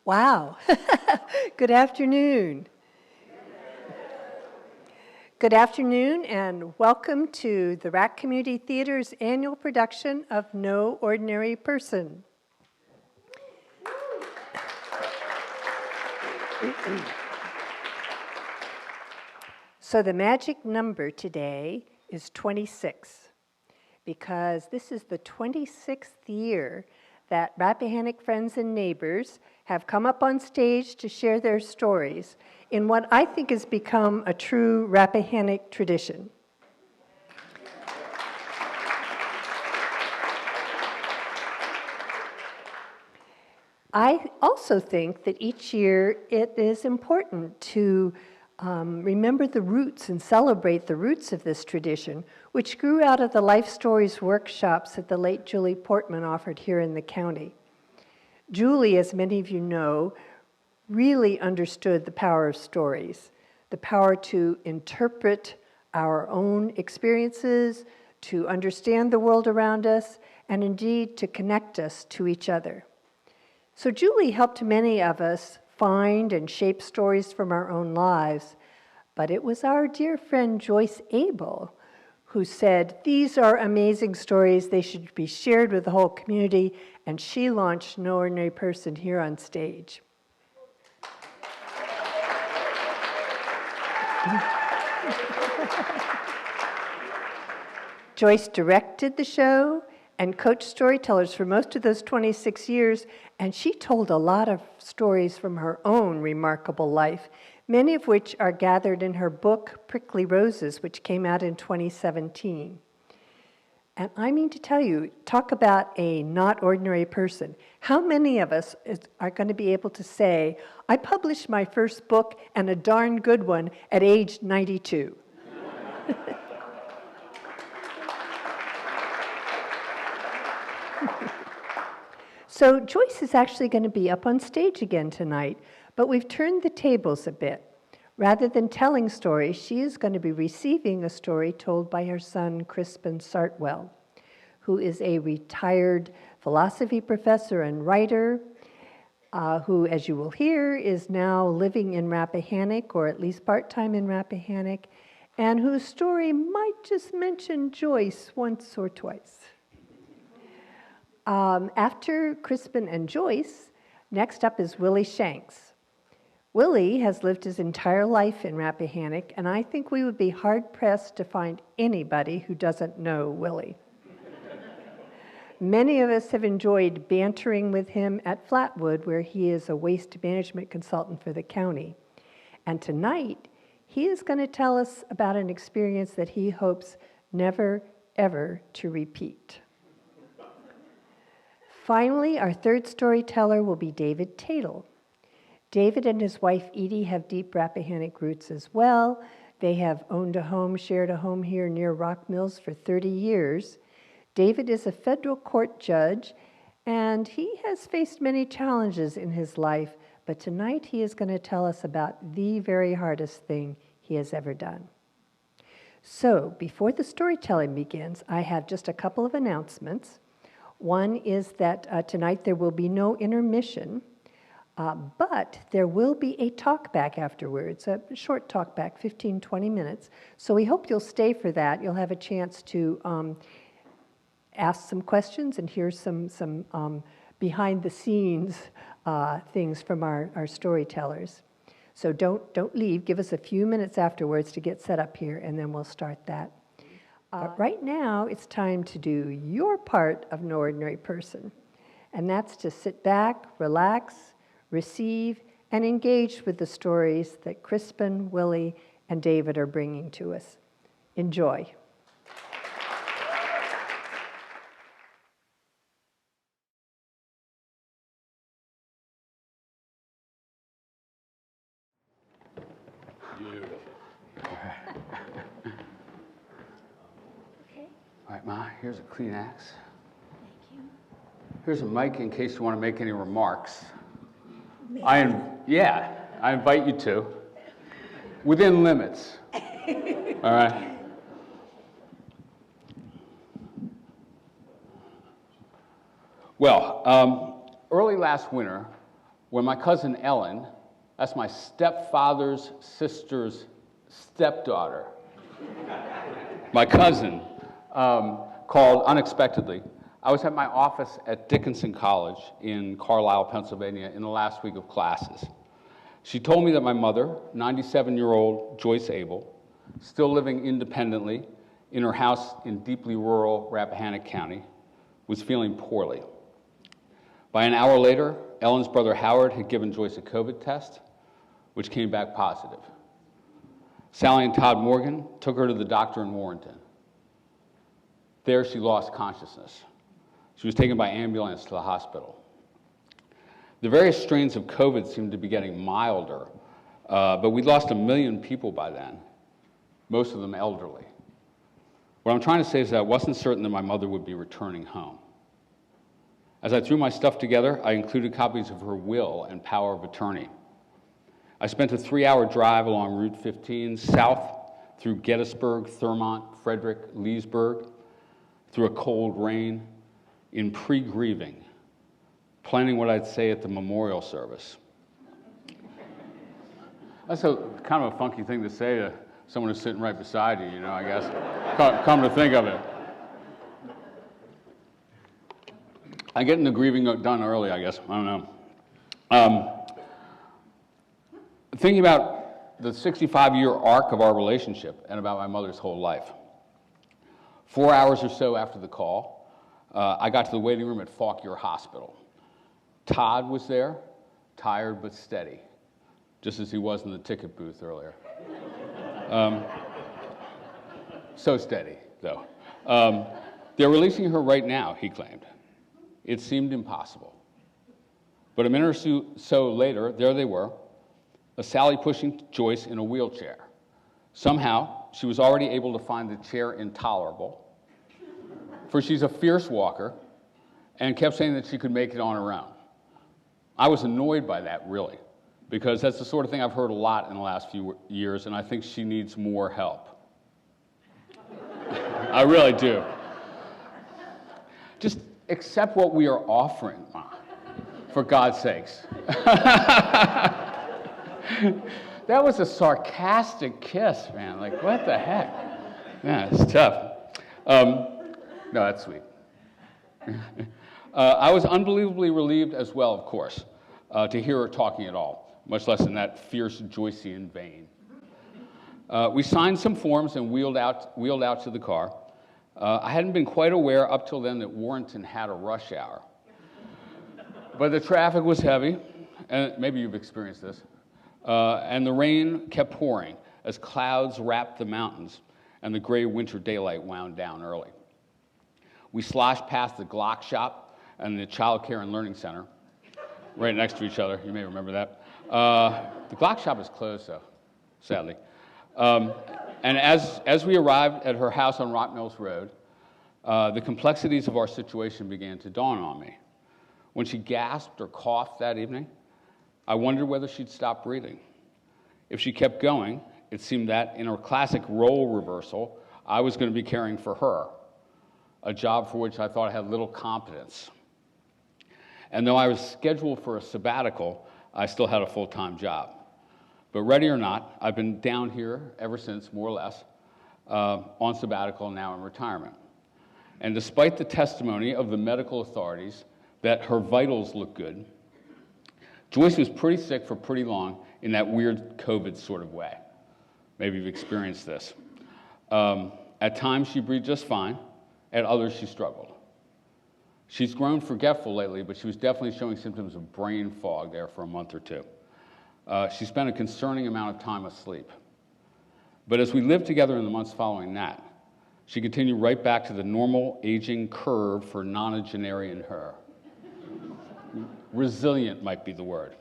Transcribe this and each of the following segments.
Wow. Good afternoon. Good afternoon and welcome to the RAAC Community Theater's annual production of No Ordinary Person. So the magic number today is 26 because this is the 26th year that Rappahannock friends and neighbors have come up on stage to share their stories in what I think has become a true Rappahannock tradition. I also think that each year it is important to remember the roots and celebrate the roots of this tradition, which grew out of the Life Stories workshops that the late Julie Portman offered here in the county. Julie, as many of you know, really understood the power of stories, the power to interpret our own experiences, to understand the world around us, and indeed to connect us to each other. So Julie helped many of us find and shape stories from our own lives, but it was our dear friend Joyce Abell who said, "These are amazing stories, they should be shared with the whole community," and she launched No Ordinary Person here on stage. Joyce directed the show and coached Storytellers for most of those 26 years, and she told a lot of stories from her own remarkable life, many of which are gathered in her book, Prickly Roses, which came out in 2017. And I mean to tell you, talk about a not ordinary person. How many of us are going to be able to say, I published my first book, and a darn good one, at age 92? So Joyce is actually going to be up on stage again tonight, but we've turned the tables a bit. Rather than telling stories, she is going to be receiving a story told by her son, Crispin Sartwell, who is a retired philosophy professor and writer, who, as you will hear, is now living in Rappahannock, or at least part-time in Rappahannock, and whose story might just mention Joyce once or twice. After Crispin and Joyce, next up is Willie Shanks. Willie has lived his entire life in Rappahannock, and I think we would be hard-pressed to find anybody who doesn't know Willie. Many of us have enjoyed bantering with him at Flatwood, where he is a waste management consultant for the county. And tonight, he is going to tell us about an experience that he hopes never, ever to repeat. Finally, our third storyteller will be David Tatel. David and his wife Edie have deep Rappahannock roots as well. They have owned a home, shared a home here near Rock Mills for 30 years. David is a federal court judge, and he has faced many challenges in his life, but tonight he is going to tell us about the very hardest thing he has ever done. So, before the storytelling begins, I have just a couple of announcements. One is that tonight there will be no intermission, but there will be a talk back afterwards, a short talk back, 15, 20 minutes. So we hope you'll stay for that. You'll have a chance to ask some questions and hear some behind-the-scenes things from our storytellers. So don't leave. Give us a few minutes afterwards to get set up here, and then we'll start that. But right now, it's time to do your part of No Ordinary Person, and that's to sit back, relax, receive, and engage with the stories that Crispin, Willie, and David are bringing to us. Enjoy. All right, Ma, here's a Kleenex. Thank you. Here's a mic in case you want to make any remarks. I invite you to, within limits. All right? Well, early last winter, when my cousin Ellen, that's my stepfather's sister's stepdaughter, my cousin, called unexpectedly. I was at my office at Dickinson College in Carlisle, Pennsylvania, in the last week of classes. She told me that my mother, 97-year-old Joyce Abell, still living independently in her house in deeply rural Rappahannock County, was feeling poorly. By an hour later, Ellen's brother Howard had given Joyce a COVID test, which came back positive. Sally and Todd Morgan took her to the doctor in Warrenton. There she lost consciousness. She was taken by ambulance to the hospital. The various strains of COVID seemed to be getting milder, but we'd lost 1 million people by then, most of them elderly. What I'm trying to say is that I wasn't certain that my mother would be returning home. As I threw my stuff together, I included copies of her will and power of attorney. I spent a 3-hour drive along Route 15 south through Gettysburg, Thurmont, Frederick, Leesburg, through a cold rain, in pre-grieving, planning what I'd say at the memorial service. That's kind of a funky thing to say to someone who's sitting right beside you, I guess. Come to think of it. I'm getting the grieving done early, I guess. I don't know. Thinking about the 65-year arc of our relationship and about my mother's whole life. 4 hours or so after the call, I got to the waiting room at Fauquier Hospital. Todd was there, tired but steady, just as he was in the ticket booth earlier. So steady, though. They're releasing her right now, he claimed. It seemed impossible. But a minute or so later, there they were, Sally pushing Joyce in a wheelchair. Somehow, she was already able to find the chair intolerable, for she's a fierce walker, and kept saying that she could make it on her own. I was annoyed by that, really, because that's the sort of thing I've heard a lot in the last few years, and I think she needs more help. I really do. Just accept what we are offering, Ma, for God's sakes. That was a sarcastic kiss, man. Like, what the heck? Yeah, it's tough. No, that's sweet. I was unbelievably relieved as well, of course, to hear her talking at all, much less in that fierce Joycean vein. We signed some forms and wheeled out to the car. I hadn't been quite aware up till then that Warrenton had a rush hour. But the traffic was heavy, and maybe you've experienced this, and the rain kept pouring as clouds wrapped the mountains and the gray winter daylight wound down early. We sloshed past the Glock shop and the Child Care and Learning Center, right next to each other. You may remember that. The Glock shop is closed, though, sadly. And as we arrived at her house on Rock Mills Road, the complexities of our situation began to dawn on me. When she gasped or coughed that evening, I wondered whether she'd stop breathing. If she kept going, it seemed that in her classic role reversal, I was going to be caring for her, a job for which I thought I had little competence. And though I was scheduled for a sabbatical, I still had a full-time job. But ready or not, I've been down here ever since, more or less, on sabbatical, now in retirement. And despite the testimony of the medical authorities that her vitals look good, Joyce was pretty sick for pretty long in that weird COVID sort of way. Maybe you've experienced this. At times, she breathed just fine. At others, she struggled. She's grown forgetful lately, but she was definitely showing symptoms of brain fog there for a month or two. She spent a concerning amount of time asleep. But as we lived together in the months following that, she continued right back to the normal aging curve for nonagenarian her. Resilient might be the word.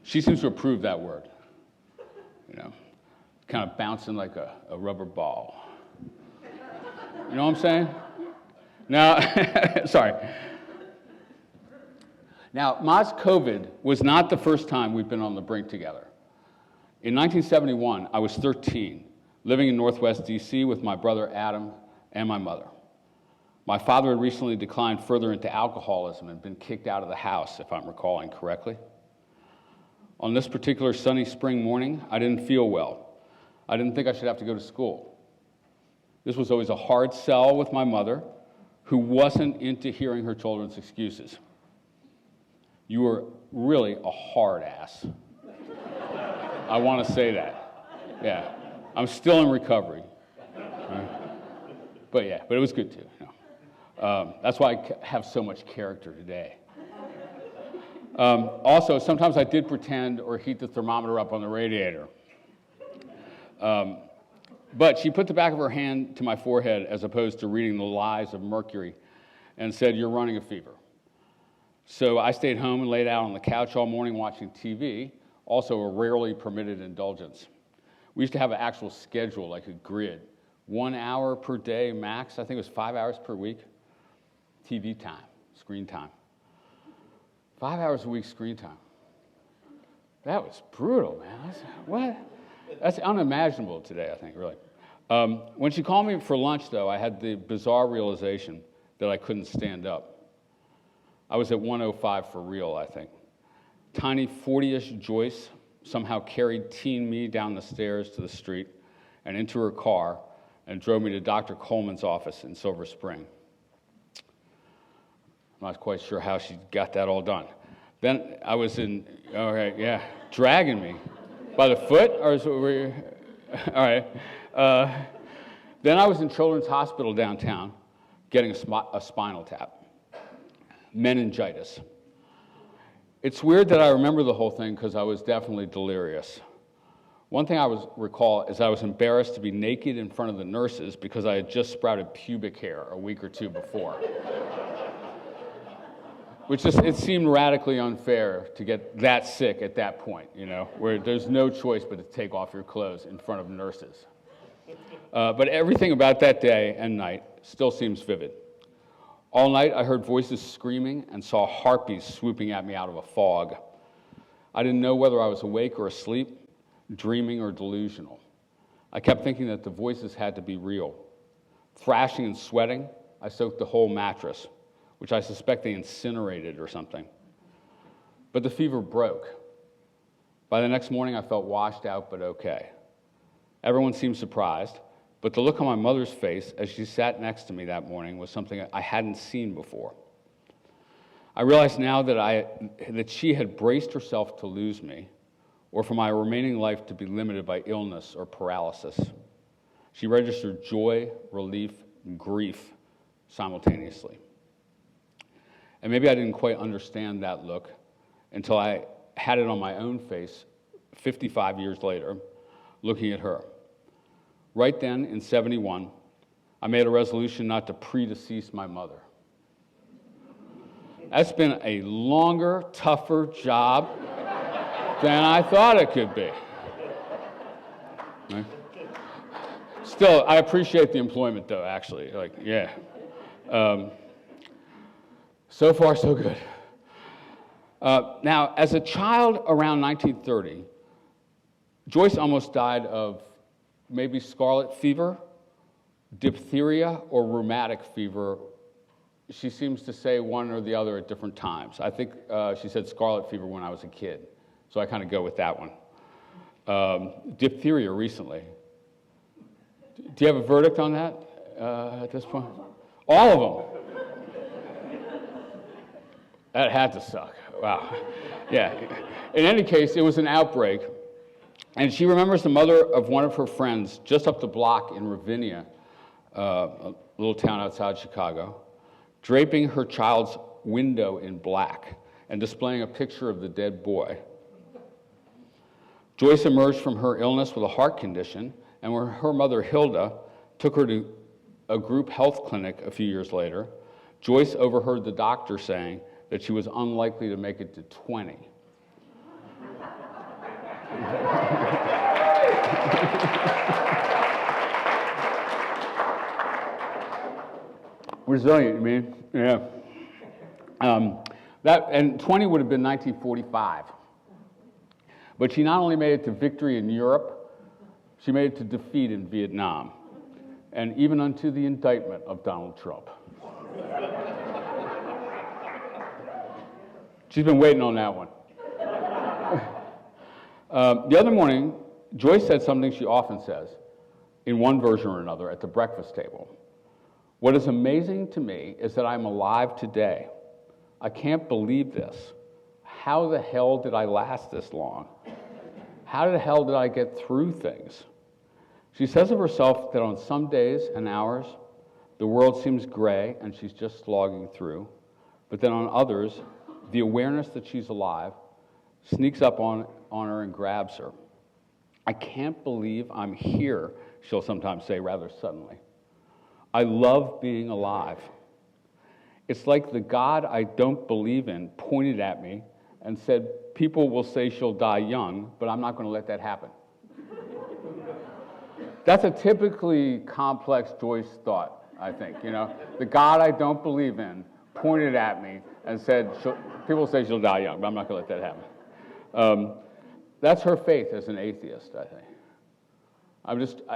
She seems to approve that word. Kind of bouncing like a rubber ball. You know what I'm saying? Now, sorry. Now, Ma's COVID was not the first time we've been on the brink together. In 1971, I was 13, living in Northwest DC with my brother Adam and my mother. My father had recently declined further into alcoholism and been kicked out of the house, if I'm recalling correctly. On this particular sunny spring morning, I didn't feel well. I didn't think I should have to go to school. This was always a hard sell with my mother, who wasn't into hearing her children's excuses. You were really a hard ass. I want to say that. Yeah. I'm still in recovery. But it was good too. That's why I have so much character today. Also, sometimes I did pretend or heat the thermometer up on the radiator. But she put the back of her hand to my forehead as opposed to reading the lies of Mercury and said, "You're running a fever." So I stayed home and laid out on the couch all morning watching TV, also a rarely permitted indulgence. We used to have an actual schedule, like a grid. 1 hour per day max. I think it was 5 hours per week. TV time, screen time. 5 hours a week screen time. That was brutal, man. That's unimaginable today, I think, really. When she called me for lunch, though, I had the bizarre realization that I couldn't stand up. I was at 105 for real, I think. Tiny 40-ish Joyce somehow carried teen me down the stairs to the street and into her car and drove me to Dr. Coleman's office in Silver Spring. I'm not quite sure how she got that all done. Then I was dragging me by the foot, all right. Then I was in Children's Hospital downtown getting a spinal tap, meningitis. It's weird that I remember the whole thing because I was definitely delirious. One thing I recall is I was embarrassed to be naked in front of the nurses because I had just sprouted pubic hair a week or two before. It seemed radically unfair to get that sick at that point, where there's no choice but to take off your clothes in front of nurses. But everything about that day and night still seems vivid. All night I heard voices screaming and saw harpies swooping at me out of a fog. I didn't know whether I was awake or asleep, dreaming or delusional. I kept thinking that the voices had to be real. Thrashing and sweating, I soaked the whole mattress, which I suspect they incinerated or something. But the fever broke. By the next morning, I felt washed out but okay. Everyone seemed surprised, but the look on my mother's face as she sat next to me that morning was something I hadn't seen before. I realized now that she had braced herself to lose me, or for my remaining life to be limited by illness or paralysis. She registered joy, relief, and grief simultaneously. And maybe I didn't quite understand that look until I had it on my own face 55 years later, looking at her. Right then, in 71, I made a resolution not to predecease my mother. That's been a longer, tougher job than I thought it could be. Right? Still, I appreciate the employment, though, actually. So far, so good. Now, as a child around 1930, Joyce almost died of maybe scarlet fever, diphtheria, or rheumatic fever. She seems to say one or the other at different times. I think she said scarlet fever when I was a kid, so I kind of go with that one. Diphtheria recently. Do you have a verdict on that at this point? All of them. That had to suck. Wow. Yeah. In any case, it was an outbreak. And she remembers the mother of one of her friends just up the block in Ravinia, a little town outside Chicago, draping her child's window in black and displaying a picture of the dead boy. Joyce emerged from her illness with a heart condition, and when her mother, Hilda, took her to a group health clinic a few years later, Joyce overheard the doctor saying that she was unlikely to make it to 20. Resilient, you mean? Yeah. And 20 would have been 1945. But she not only made it to victory in Europe, she made it to defeat in Vietnam, and even unto the indictment of Donald Trump. She's been waiting on that one. The other morning, Joyce said something she often says, in one version or another, at the breakfast table. What is amazing to me is that I'm alive today. I can't believe this. How the hell did I last this long? How the hell did I get through things? She says of herself that on some days and hours, the world seems gray and she's just slogging through. But then on others, the awareness that she's alive sneaks up on her and grabs her. I can't believe I'm here, she'll sometimes say rather suddenly. I love being alive. It's like the God I don't believe in pointed at me and said, people will say she'll die young, but I'm not going to let that happen. That's a typically complex Joyce thought, I think. The God I don't believe in pointed at me and said, people will say she'll die young, but I'm not going to let that happen. That's her faith as an atheist, I think.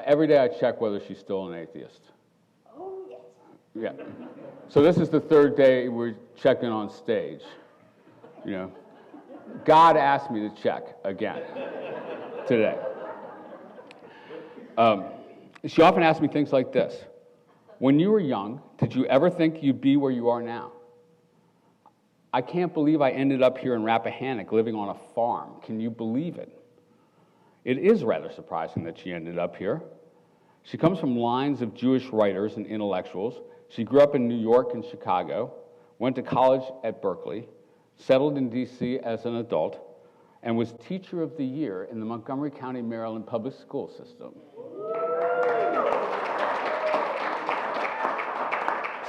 Every day I check whether she's still an atheist. Oh, yes. Yeah. So this is the third day we're checking on stage. God asked me to check again today. She often asks me things like this. When you were young, did you ever think you'd be where you are now? I can't believe I ended up here in Rappahannock living on a farm. Can you believe it? It is rather surprising that she ended up here. She comes from lines of Jewish writers and intellectuals. She grew up in New York and Chicago, went to college at Berkeley, settled in D.C. as an adult, and was Teacher of the Year in the Montgomery County, Maryland public school system.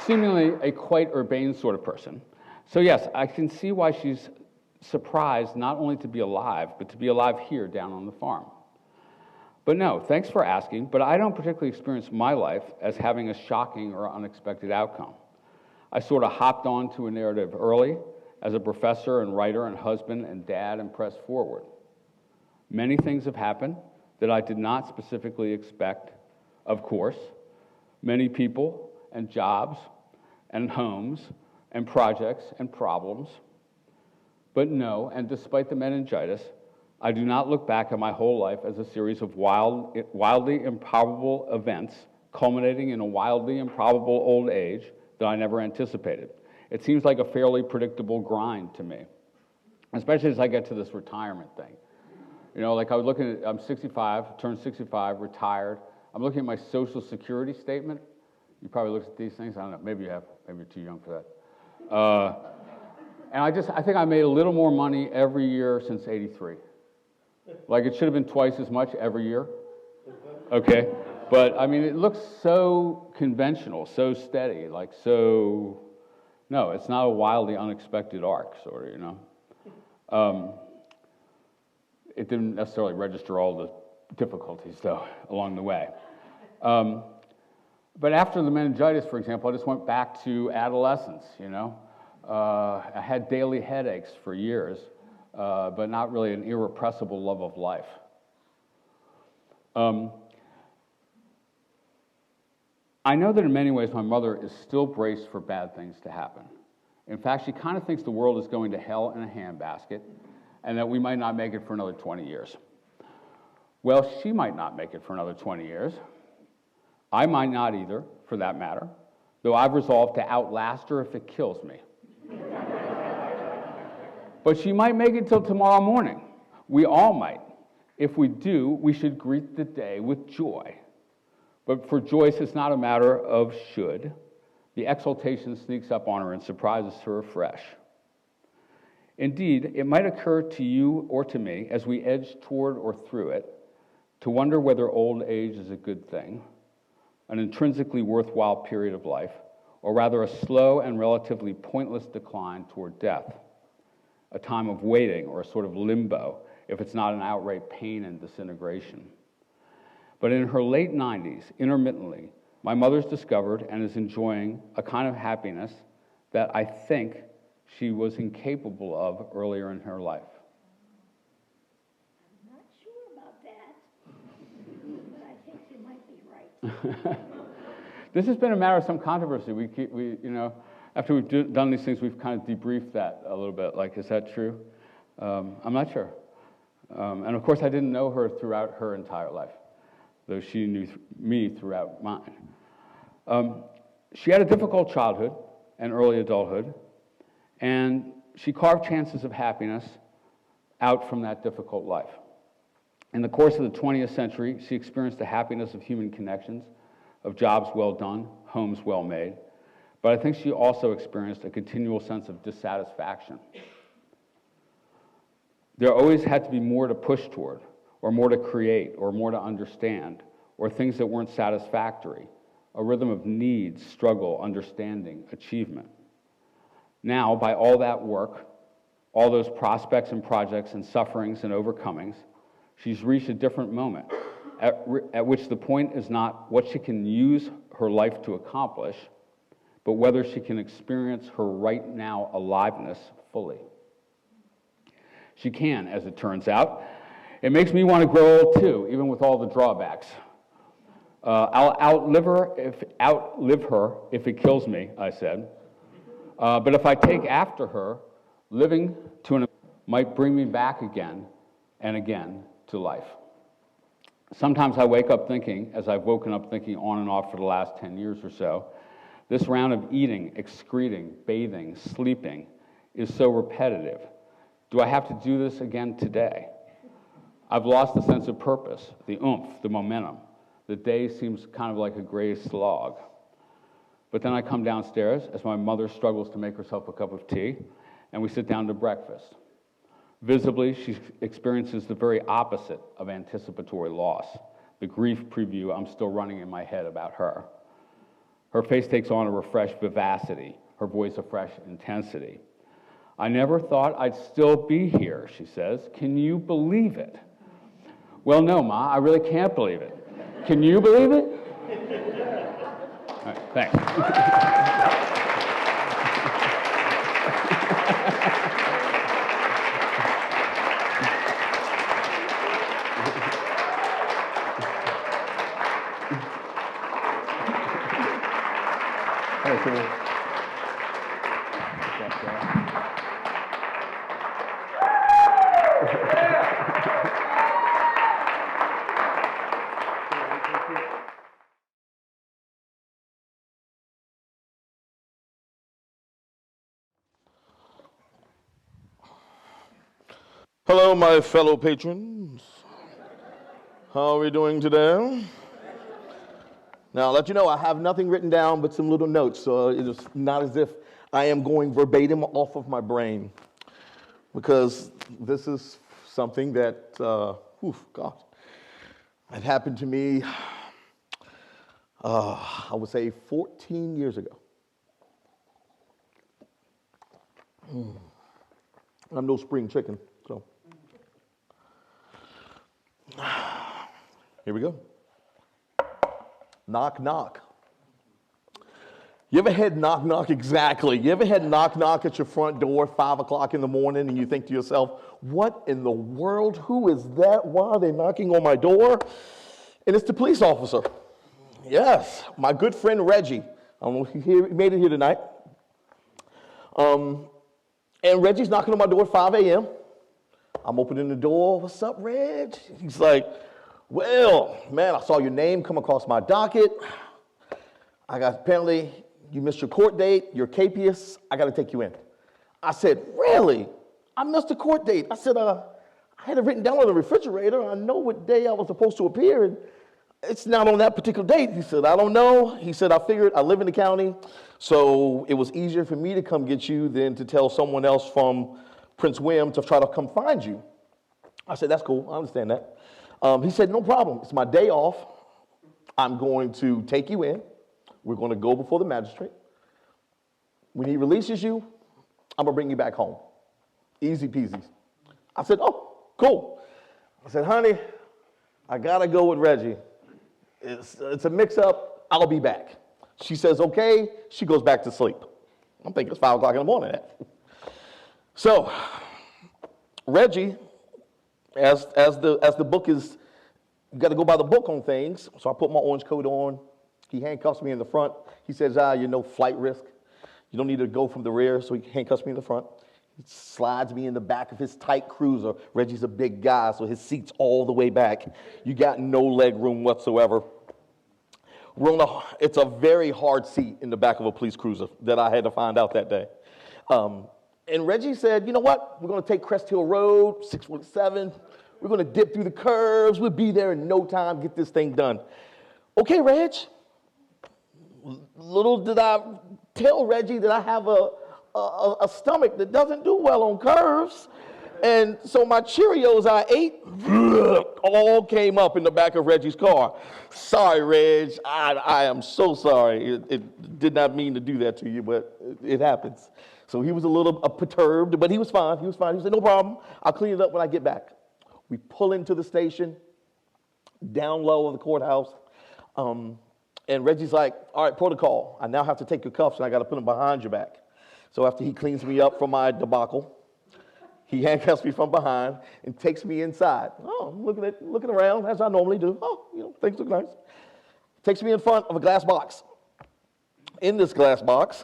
Seemingly a quite urbane sort of person. So yes, I can see why she's surprised not only to be alive, but to be alive here down on the farm. But no, thanks for asking, but I don't particularly experience my life as having a shocking or unexpected outcome. I sort of hopped onto a narrative early as a professor and writer and husband and dad and pressed forward. Many things have happened that I did not specifically expect, of course. Many people and jobs and homes and projects and problems. But no, and despite the meningitis, I do not look back at my whole life as a series of wildly improbable events culminating in a wildly improbable old age that I never anticipated. It seems like a fairly predictable grind to me, especially as I get to this retirement thing. Like I was looking at, I'm 65, turned 65, retired. I'm looking at my Social Security statement. You probably looked at these things. I don't know, maybe you have, maybe you're too young for that. And I think I made a little more money every year since '83. Like it should have been twice as much every year. Okay, but I mean, it looks so conventional, so steady, no, it's not a wildly unexpected arc, sort of, It didn't necessarily register all the difficulties, though, along the way. But after the meningitis, for example, I just went back to adolescence, I had daily headaches for years, but not really an irrepressible love of life. I know that in many ways my mother is still braced for bad things to happen. In fact, she kind of thinks the world is going to hell in a handbasket and that we might not make it for another 20 years. Well, she might not make it for another 20 years. I might not either, for that matter, though I've resolved to outlast her if it kills me. But she might make it till tomorrow morning. We all might. If we do, we should greet the day with joy. But for Joyce, it's not a matter of should. The exultation sneaks up on her and surprises her afresh. Indeed, it might occur to you or to me as we edge toward or through it to wonder whether old age is a good thing, an intrinsically worthwhile period of life, or rather a slow and relatively pointless decline toward death, a time of waiting or a sort of limbo if it's not an outright pain and disintegration. But in her late 90s, intermittently, my mother's discovered and is enjoying a kind of happiness that I think she was incapable of earlier in her life. I'm not sure about that, but I think you might be right. This has been a matter of some controversy. After we've done these things, we've kind of debriefed that a little bit. Like, is that true? I'm not sure. And of course, I didn't know her throughout her entire life, though she knew me throughout mine. She had a difficult childhood and early adulthood, and she carved chances of happiness out from that difficult life. In the course of the 20th century, she experienced the happiness of human connections, of jobs well done, homes well made, but I think she also experienced a continual sense of dissatisfaction. There always had to be more to push toward, or more to create, or more to understand, or things that weren't satisfactory, a rhythm of needs, struggle, understanding, achievement. Now, by all that work, all those prospects and projects and sufferings and overcomings, she's reached a different moment, at which the point is not what she can use her life to accomplish, but whether she can experience her right now aliveness fully. She can, as it turns out. It makes me want to grow old too, even with all the drawbacks. I'll outlive her if it kills me, I said. But if I take after her, living to an might bring me back again and again to life. Sometimes I wake up thinking, as I've woken up thinking on and off for the last 10 years or so, this round of eating, excreting, bathing, sleeping is so repetitive. Do I have to do this again today? I've lost the sense of purpose, the oomph, the momentum. The day seems kind of like a gray slog. But then I come downstairs as my mother struggles to make herself a cup of tea, and we sit down to breakfast. Visibly, she experiences the very opposite of anticipatory loss, the grief preview I'm still running in my head about her. Her face takes on a refreshed vivacity, her voice a fresh intensity. I never thought I'd still be here, she says. Can you believe it? Well, no, Ma, I really can't believe it. Can you believe it? All right, thanks. Hello, my fellow patrons. How are we doing today? Now, I'll let you know, I have nothing written down but some little notes, so it is not as if I am going verbatim off of my brain, because this is something that, it happened to me, I would say 14 years ago. I'm no spring chicken, so. Here we go. Knock, knock. You ever had knock, knock? Exactly. You ever had knock, knock at your front door at 5 o'clock in the morning and you think to yourself, what in the world? Who is that? Why are they knocking on my door? And it's the police officer. Yes, my good friend Reggie. I don't know if he made it here tonight. And Reggie's knocking on my door at 5 a.m. I'm opening the door. What's up, Reg? He's like, well, man, I saw your name come across my docket. Apparently, you missed your court date. You're capious. I got to take you in. I said, really? I missed a court date. I said, I had it written down on the refrigerator. I know what day I was supposed to appear, and it's not on that particular date. He said, I don't know. He said, I figured I live in the county, so it was easier for me to come get you than to tell someone else from Prince William to try to come find you. I said, that's cool. I understand that. He said, no problem. It's my day off. I'm going to take you in. We're going to go before the magistrate. When he releases you, I'm going to bring you back home. Easy peasy. I said, oh, cool. I said, honey, I got to go with Reggie. It's a mix-up. I'll be back. She says, okay. She goes back to sleep. I'm thinking it's 5 o'clock in the morning. So, Reggie, as the book is, you got to go by the book on things. So I put my orange coat on. He handcuffs me in the front. He says, you're no flight risk. You don't need to go from the rear, so he handcuffs me in the front. He slides me in the back of his tight cruiser. Reggie's a big guy, so his seat's all the way back. You got no leg room whatsoever. It's a very hard seat in the back of a police cruiser that I had to find out that day. And Reggie said, you know what? We're going to take Crest Hill Road, 617. We're going to dip through the curves. We'll be there in no time, get this thing done. Okay, Reg. Little did I tell Reggie that I have a stomach that doesn't do well on curves. And so my Cheerios I ate all came up in the back of Reggie's car. Sorry, Reg. I am so sorry. It did not mean to do that to you, but it happens. So he was a little perturbed, but he was fine. He said, no problem. I'll clean it up when I get back. We pull into the station, down low of the courthouse. And Reggie's like, all right, protocol. I now have to take your cuffs and I got to put them behind your back. So after he cleans me up from my debacle, he handcuffs me from behind and takes me inside. Oh, I'm looking around as I normally do. Oh, things look nice. Takes me in front of a glass box. In this glass box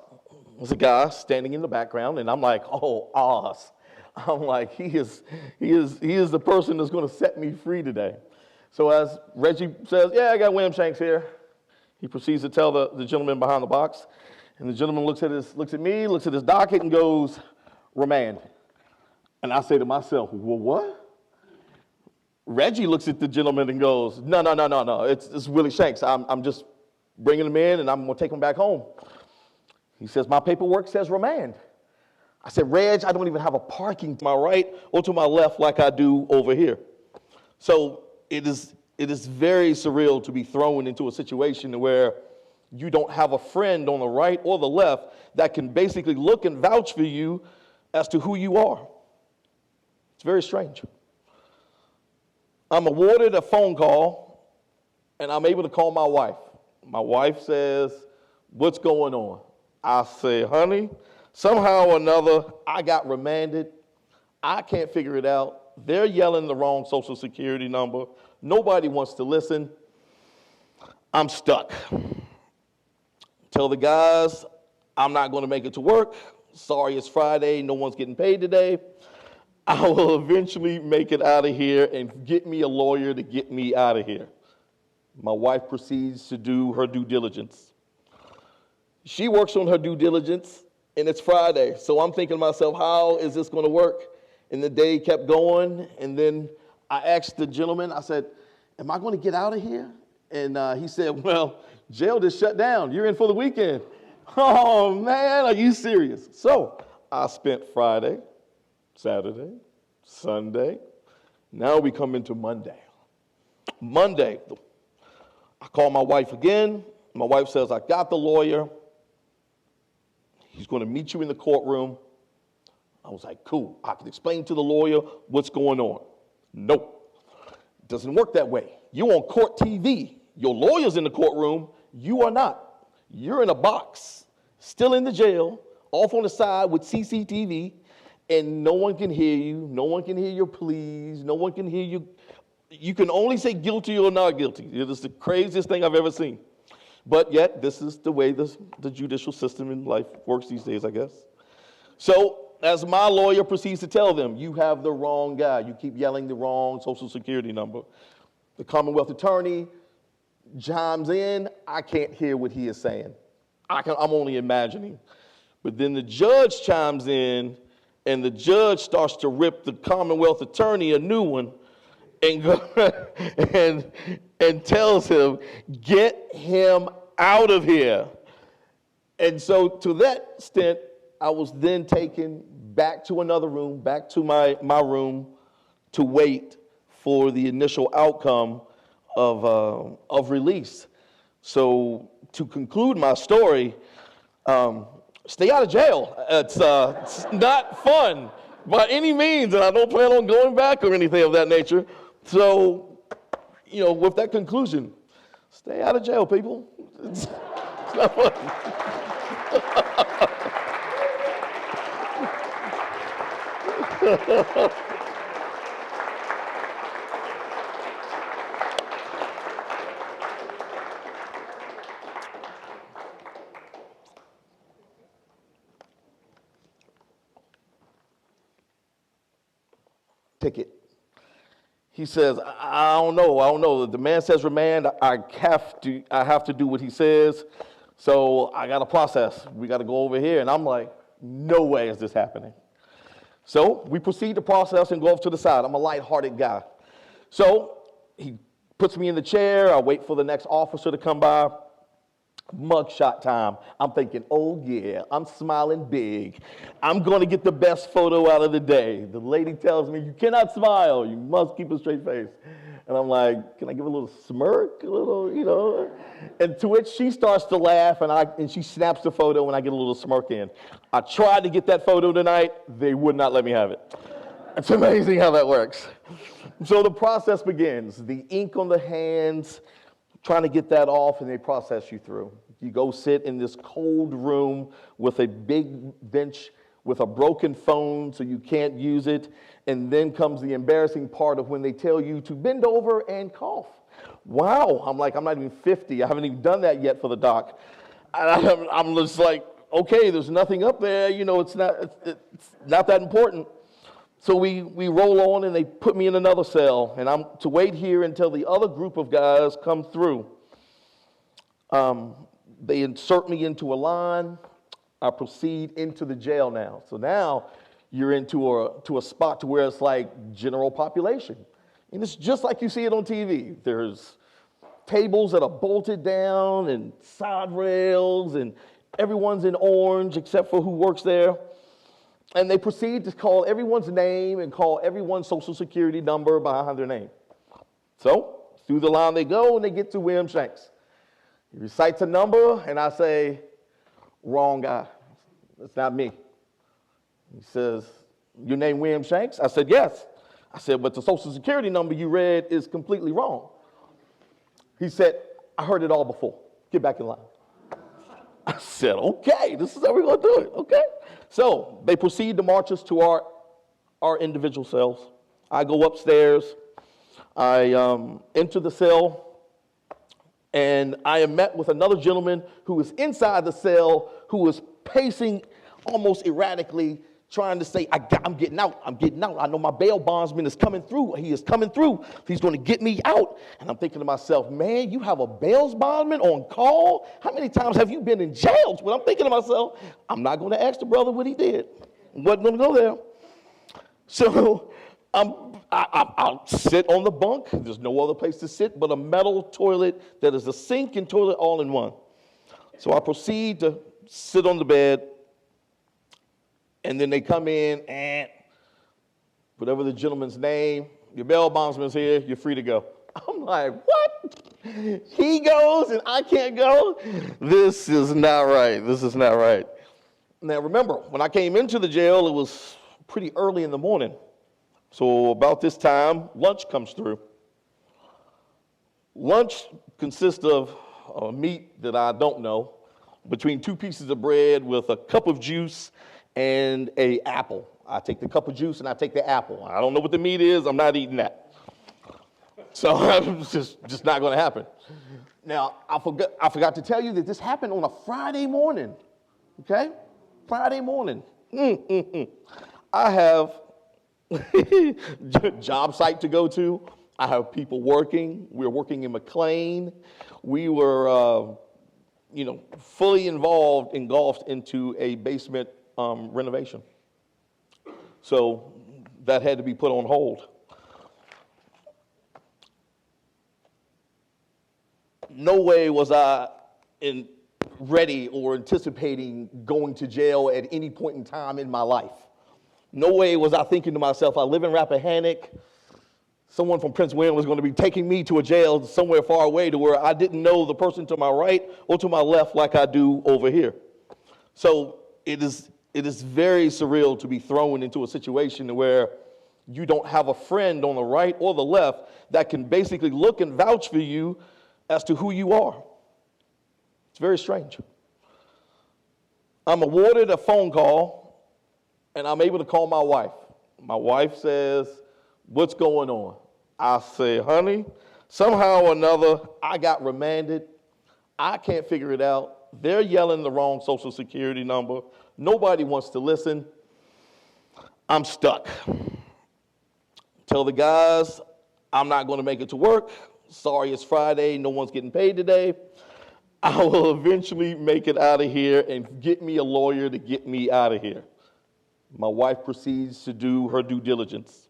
was a guy standing in the background, and I'm like, oh, Oz. I'm like, he is the person that's going to set me free today. So as Reggie says, yeah, I got Willie Shanks here, he proceeds to tell the gentleman behind the box, and the gentleman looks at me, looks at his docket, and goes, remand. And I say to myself, well, what? Reggie looks at the gentleman and goes, no, it's Willie Shanks. I'm just bringing him in, and I'm going to take him back home. He says, my paperwork says remand. I said, Reg, I don't even have a parking to my right or to my left like I do over here. So it is very surreal to be thrown into a situation where you don't have a friend on the right or the left that can basically look and vouch for you as to who you are. It's very strange. I'm awarded a phone call, and I'm able to call my wife. My wife says, what's going on? I say, honey, somehow or another, I got remanded. I can't figure it out. They're yelling the wrong Social Security number. Nobody wants to listen. I'm stuck. Tell the guys, I'm not going to make it to work. Sorry, it's Friday. No one's getting paid today. I will eventually make it out of here and get me a lawyer to get me out of here. My wife proceeds to do her due diligence. She works on her due diligence, and it's Friday. So I'm thinking to myself, how is this going to work? And the day kept going, and then I asked the gentleman, I said, am I going to get out of here? And he said, well, jail just shut down. You're in for the weekend. Oh, man, are you serious? So I spent Friday, Saturday, Sunday. Now we come into Monday. Monday, I call my wife again. My wife says, I got the lawyer. He's going to meet you in the courtroom. I was like, cool. I can explain to the lawyer what's going on. Nope. It doesn't work that way. You're on court TV. Your lawyer's in the courtroom. You are not. You're in a box, still in the jail, off on the side with CCTV, and no one can hear you. No one can hear your pleas. No one can hear you. You can only say guilty or not guilty. It is the craziest thing I've ever seen. But yet, this is the way the judicial system in life works these days, I guess. So as my lawyer proceeds to tell them, you have the wrong guy. You keep yelling the wrong Social Security number. The Commonwealth attorney chimes in. I can't hear what he is saying. I'm only imagining. But then the judge chimes in, and the judge starts to rip the Commonwealth attorney a new one and and tells him, get him out of here. And so to that extent, I was then taken back to another room, back to my room to wait for the initial outcome of release. So to conclude my story, stay out of jail. It's not fun by any means, and I don't plan on going back or anything of that nature. So, with that conclusion, stay out of jail, people. It's not fun. ticket. He says, I don't know. The man says remand, I have to do what he says. So I got to process. We got to go over here. And I'm like, no way is this happening. So we proceed to process and go off to the side. I'm a lighthearted guy. So he puts me in the chair. I wait for the next officer to come by. Mugshot time. I'm thinking, oh yeah, I'm smiling big. I'm going to get the best photo out of the day. The lady tells me, you cannot smile. You must keep a straight face. And I'm like, can I give a little smirk? A little, And to which she starts to laugh, and she snaps the photo, and I get a little smirk in. I tried to get that photo tonight. They would not let me have it. It's amazing how that works. So the process begins. The ink on the hands, trying to get that off, and they process you through. You go sit in this cold room with a big bench with a broken phone so you can't use it, and then comes the embarrassing part of when they tell you to bend over and cough. Wow, I'm like, I'm not even 50. I haven't even done that yet for the doc. I'm just like, okay, there's nothing up there. It's not that important. So we roll on, and they put me in another cell, and I'm to wait here until the other group of guys come through. They insert me into a line. I proceed into the jail now. So now you're into a spot to where it's like general population. And it's just like you see it on TV. There's tables that are bolted down and side rails, and everyone's in orange except for who works there. And they proceed to call everyone's name and call everyone's social security number behind their name. So through the line they go, and they get to William Shanks. He recites a number, and I say, wrong guy. That's not me. He says, your name William Shanks? I said, yes. I said, but the social security number you read is completely wrong. He said, I heard it all before. Get back in line. I said, okay, this is how we're going to do it, okay? So they proceed to march us to our individual cells. I go upstairs. I enter the cell. And I am met with another gentleman who is inside the cell, who is pacing almost erratically, trying to say, I'm getting out. I know my bail bondsman is coming through. He is coming through. He's going to get me out. And I'm thinking to myself, man, you have a bail bondsman on call? How many times have you been in jail? Well, I'm thinking to myself, I'm not going to ask the brother what he did. I wasn't going to go there. So I'll sit on the bunk. There's no other place to sit but a metal toilet that is a sink and toilet all in one. So I proceed to sit on the bed, and then they come in, and whatever the gentleman's name, your bail bondsman's here, you're free to go. I'm like, what? He goes and I can't go? This is not right. This is not right. Now remember, when I came into the jail, it was pretty early in the morning. So about this time, lunch comes through. Lunch consists of meat that I don't know, between 2 pieces of bread with a cup of juice and an apple. I take the cup of juice and I take the apple. I don't know what the meat is. I'm not eating that. So it's just not going to happen. Now, I forgot to tell you that this happened on a Friday morning, okay? Friday morning. I have job site to go to. I have people working. We're working in McLean. We were, fully engulfed into a basement renovation. So that had to be put on hold. No way was I ready or anticipating going to jail at any point in time in my life. No way was I thinking to myself, I live in Rappahannock. Someone from Prince William was going to be taking me to a jail somewhere far away to where I didn't know the person to my right or to my left like I do over here. So it is very surreal to be thrown into a situation where you don't have a friend on the right or the left that can basically look and vouch for you as to who you are. It's very strange. I'm awarded a phone call, and I'm able to call my wife. My wife says, what's going on? I say, honey, somehow or another, I got remanded. I can't figure it out. They're yelling the wrong social security number. Nobody wants to listen. I'm stuck. Tell the guys, I'm not going to make it to work. Sorry, it's Friday. No one's getting paid today. I will eventually make it out of here and get me a lawyer to get me out of here. My wife proceeds to do her due diligence.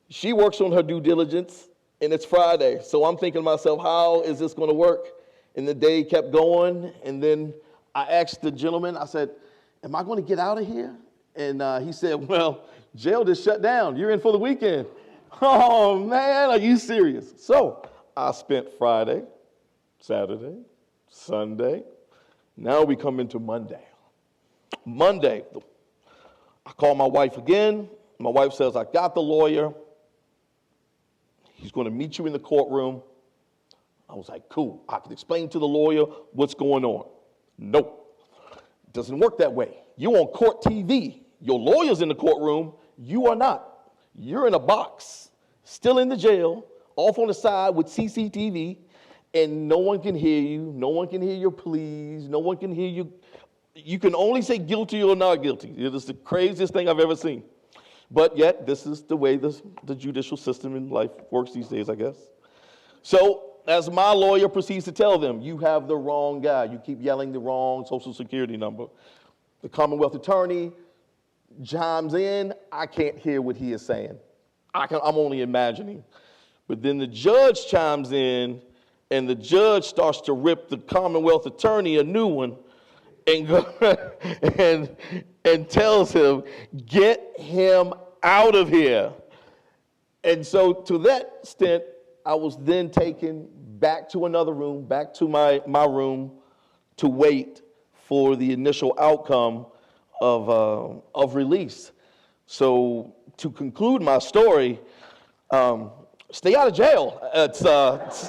She works on her due diligence, and it's Friday. So I'm thinking to myself, how is this going to work? And the day kept going, and then I asked the gentleman, I said, am I going to get out of here? And he said, well, jail just shut down. You're in for the weekend. Oh, man, are you serious? So I spent Friday, Saturday, Sunday. Now we come into Monday. Monday, I call my wife again. My wife says, I got the lawyer. He's going to meet you in the courtroom. I was like, cool. I can explain to the lawyer what's going on. Nope. It doesn't work that way. You're on court TV. Your lawyer's in the courtroom. You are not. You're in a box, still in the jail, off on the side with CCTV, and no one can hear you. No one can hear your pleas. No one can hear you. You can only say guilty or not guilty. It is the craziest thing I've ever seen. But yet, this is the way the judicial system in life works these days, I guess. So, as my lawyer proceeds to tell them, you have the wrong guy. You keep yelling the wrong Social Security number. The Commonwealth attorney chimes in. I can't hear what he is saying. I'm only imagining. But then the judge chimes in, and the judge starts to rip the Commonwealth attorney a new one and and tells him, get him out of here. And so to that extent, I was then taken back to another room, back to my room, to wait for the initial outcome of release. So to conclude my story, stay out of jail. It's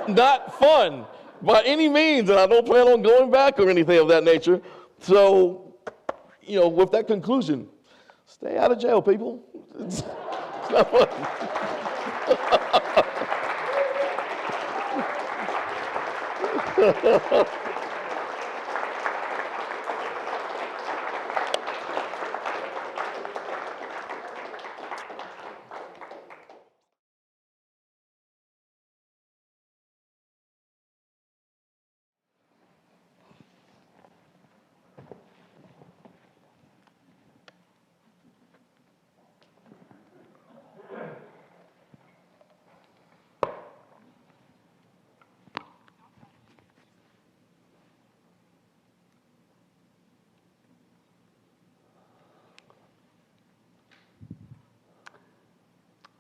not fun by any means, and I don't plan on going back or anything of that nature. So, with that conclusion, stay out of jail, people. It's not fun.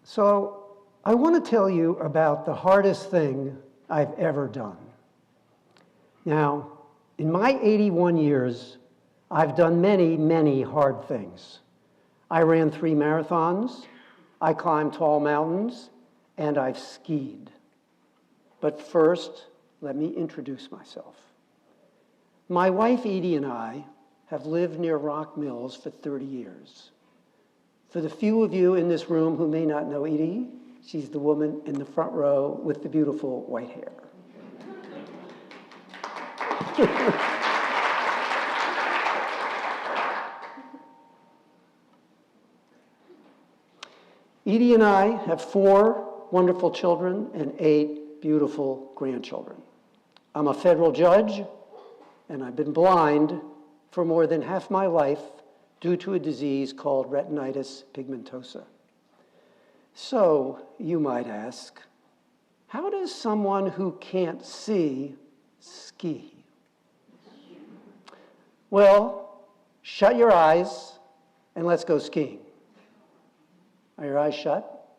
So I want to tell you about the hardest thing I've ever done. Now, in my 81 years, I've done many, many hard things. I ran 3 marathons, I climbed tall mountains, and I've skied. But first, let me introduce myself. My wife Edie and I have lived near Rock Mills for 30 years. For the few of you in this room who may not know Edie, she's the woman in the front row with the beautiful white hair. Edie and I have 4 wonderful children and 8 beautiful grandchildren. I'm a federal judge, and I've been blind for more than half my life due to a disease called retinitis pigmentosa. So, you might ask, how does someone who can't see ski? Well, shut your eyes and let's go skiing. Are your eyes shut?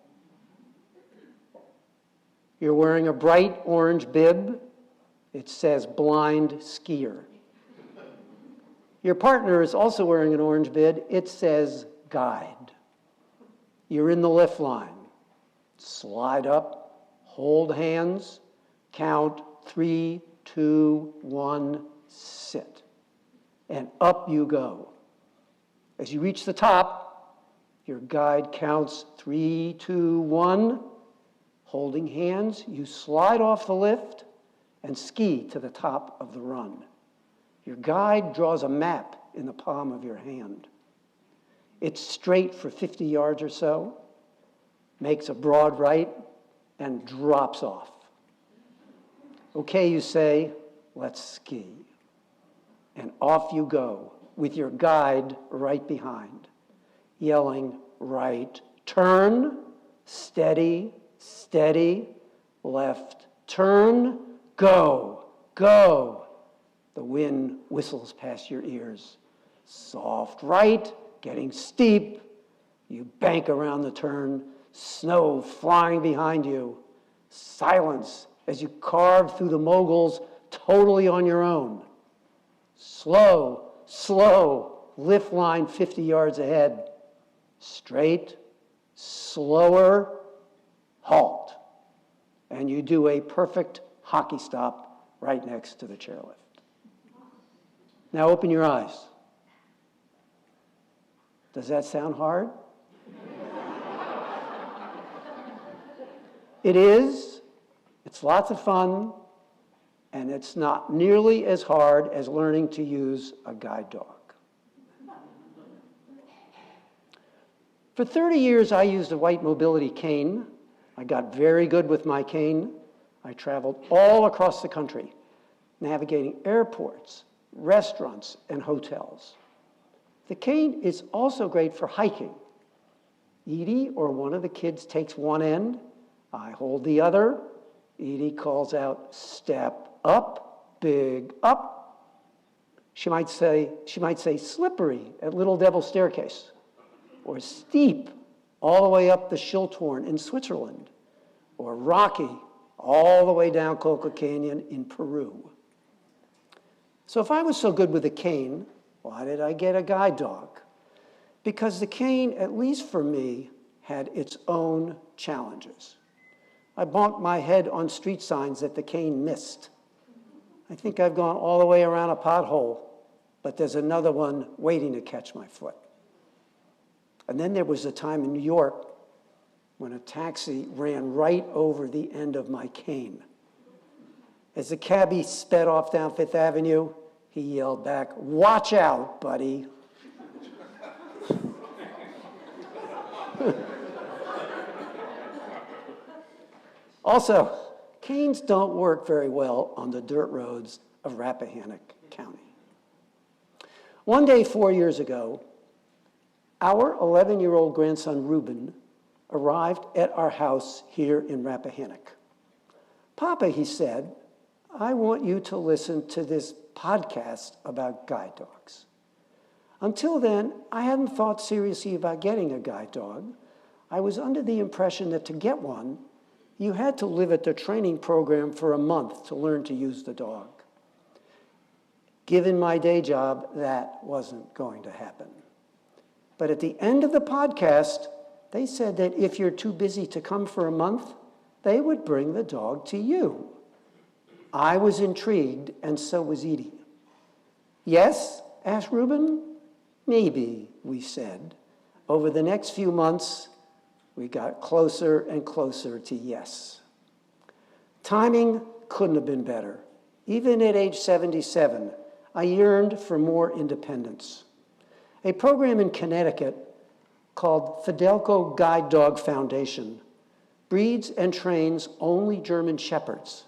You're wearing a bright orange bib. It says blind skier. Your partner is also wearing an orange bib. It says guide. You're in the lift line. Slide up, hold hands, count 3, 2, 1, sit. And up you go. As you reach the top, your guide counts 3, 2, 1. Holding hands, you slide off the lift and ski to the top of the run. Your guide draws a map in the palm of your hand. It's straight for 50 yards or so. makes a broad right, and drops off. Okay, you say, let's ski. And off you go with your guide right behind, yelling, right, turn, steady, steady, left, turn, go, go. The wind whistles past your ears. Soft right, getting steep. You bank around the turn, snow flying behind you. Silence as you carve through the moguls totally on your own. Slow, slow, lift line 50 yards ahead. Straight, slower, halt. And you do a perfect hockey stop right next to the chairlift. Now open your eyes. Does that sound hard? It is. It's lots of fun, and it's not nearly as hard as learning to use a guide dog. For 30 years, I used a white mobility cane. I got very good with my cane. I traveled all across the country, navigating airports, restaurants, and hotels. The cane is also great for hiking. Edie or one of the kids takes one end, I hold the other. Edie calls out, step up, big up. She might say slippery at Little Devil Staircase, or steep all the way up the Schilthorn in Switzerland, or rocky all the way down Coca Canyon in Peru. So if I was so good with a cane, why did I get a guide dog? Because the cane, at least for me, had its own challenges. I bonked my head on street signs that the cane missed. I think I've gone all the way around a pothole, but there's another one waiting to catch my foot. And then there was a time in New York when a taxi ran right over the end of my cane. As the cabbie sped off down Fifth Avenue, he yelled back, "Watch out, buddy." Also, canes don't work very well on the dirt roads of Rappahannock County. One day 4 years ago, our 11-year-old grandson, Reuben, arrived at our house here in Rappahannock. "Papa," he said, "I want you to listen to this podcast about guide dogs." Until then, I hadn't thought seriously about getting a guide dog. I was under the impression that to get one, you had to live at the training program for a month to learn to use the dog. Given my day job, that wasn't going to happen. But at the end of the podcast, they said that if you're too busy to come for a month, they would bring the dog to you. I was intrigued, and so was Edie. "Yes?" asked Reuben. "Maybe," we said. Over the next few months, we got closer and closer to yes. Timing couldn't have been better. Even at age 77, I yearned for more independence. A program in Connecticut called Fidelco Guide Dog Foundation breeds and trains only German Shepherds.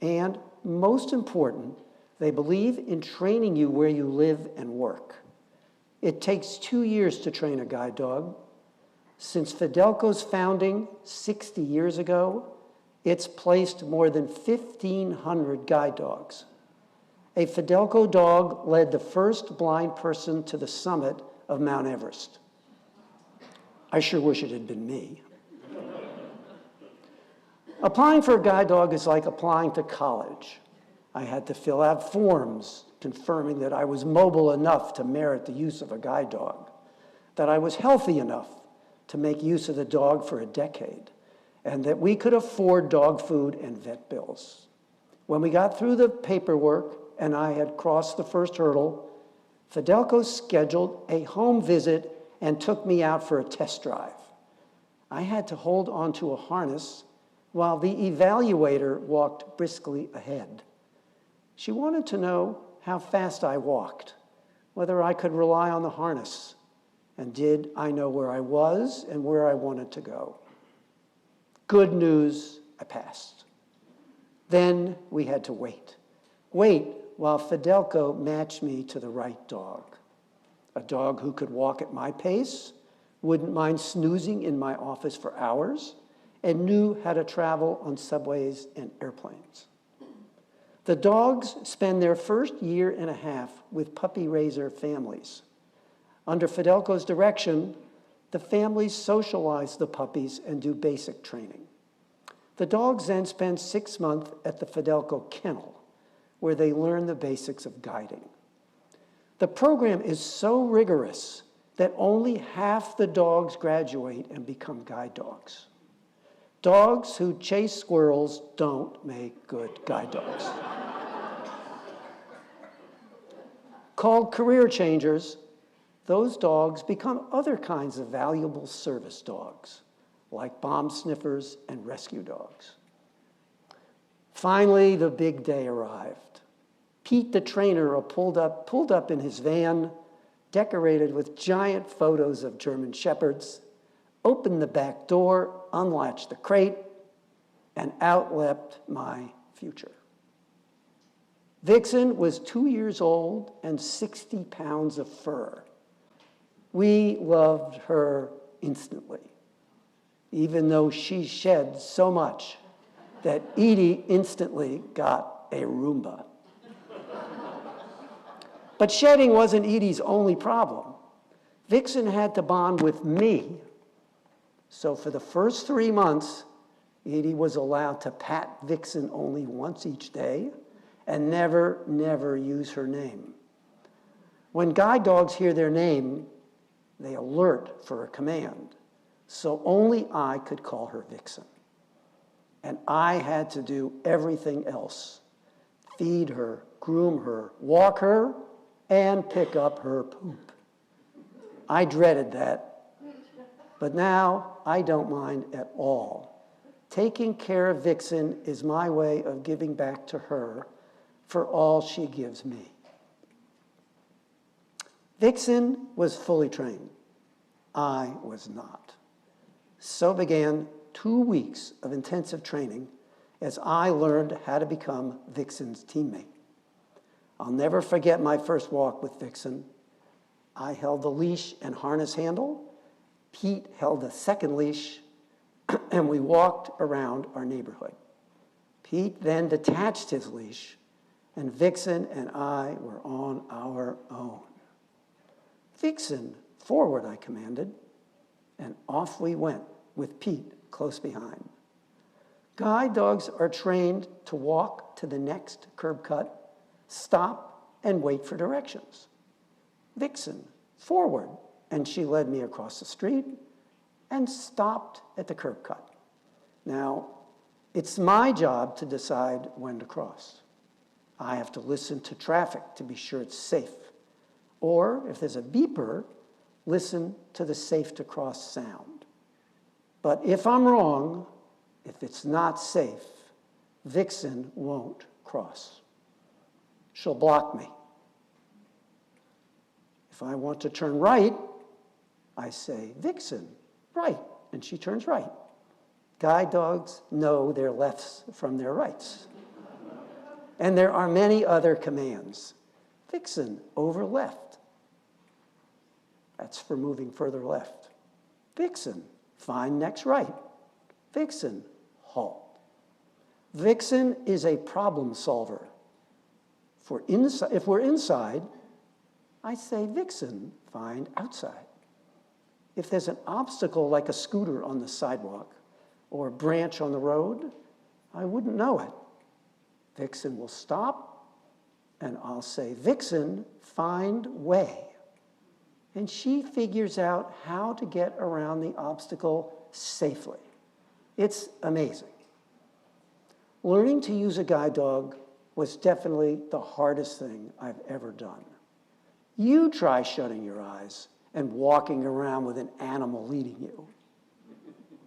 And most important, they believe in training you where you live and work. It takes 2 years to train a guide dog. Since Fidelco's founding 60 years ago, it's placed more than 1,500 guide dogs. A Fidelco dog led the first blind person to the summit of Mount Everest. I sure wish it had been me. Applying for a guide dog is like applying to college. I had to fill out forms confirming that I was mobile enough to merit the use of a guide dog, that I was healthy enough to make use of the dog for a decade, and that we could afford dog food and vet bills. When we got through the paperwork and I had crossed the first hurdle, Fidelco scheduled a home visit and took me out for a test drive. I had to hold onto a harness while the evaluator walked briskly ahead. She wanted to know how fast I walked, whether I could rely on the harness, and did I know where I was and where I wanted to go. Good news, I passed. Then we had to wait. Wait while Fidelco matched me to the right dog. A dog who could walk at my pace, wouldn't mind snoozing in my office for hours, and knew how to travel on subways and airplanes. The dogs spend their first year and a half with puppy raiser families. Under Fidelco's direction, the families socialize the puppies and do basic training. The dogs then spend 6 months at the Fidelco kennel, where they learn the basics of guiding. The program is so rigorous that only half the dogs graduate and become guide dogs. Dogs who chase squirrels don't make good guide dogs. Called career changers, those dogs become other kinds of valuable service dogs, like bomb sniffers and rescue dogs. Finally, the big day arrived. Pete, the trainer, pulled up in his van, decorated with giant photos of German shepherds, opened the back door, unlatched the crate, and out leapt my future. Vixen was 2 years old and 60 pounds of fur. We loved her instantly, even though she shed so much that Edie instantly got a Roomba. But shedding wasn't Edie's only problem. Vixen had to bond with me. So for the first 3 months, Edie was allowed to pat Vixen only once each day and never use her name. When guide dogs hear their name, they alert for a command. So only I could call her Vixen. And I had to do everything else: feed her, groom her, walk her, and pick up her poop. I dreaded that, but now I don't mind at all. Taking care of Vixen is my way of giving back to her for all she gives me. Vixen was fully trained. I was not. So began 2 weeks of intensive training as I learned how to become Vixen's teammate. I'll never forget my first walk with Vixen. I held the leash and harness handle. Pete held the second leash, and we walked around our neighborhood. Pete then detached his leash, and Vixen and I were on our own. Vixen, forward, I commanded, and off we went with Pete close behind. Guide dogs are trained to walk to the next curb cut, stop, and wait for directions. Vixen, forward, and she led me across the street and stopped at the curb cut. Now, it's my job to decide when to cross. I have to listen to traffic to be sure it's safe. Or, if there's a beeper, listen to the safe to cross sound. But if I'm wrong, if it's not safe, Vixen won't cross. She'll block me. If I want to turn right, I say, Vixen, right, and she turns right. Guide dogs know their lefts from their rights. And there are many other commands. Vixen, over left. That's for moving further left. Vixen, find next right. Vixen, halt. Vixen is a problem solver. If we're inside, I say, Vixen, find outside. If there's an obstacle like a scooter on the sidewalk or a branch on the road, I wouldn't know it. Vixen will stop, and I'll say, Vixen, find way. And she figures out how to get around the obstacle safely. It's amazing. Learning to use a guide dog was definitely the hardest thing I've ever done. You try shutting your eyes and walking around with an animal leading you.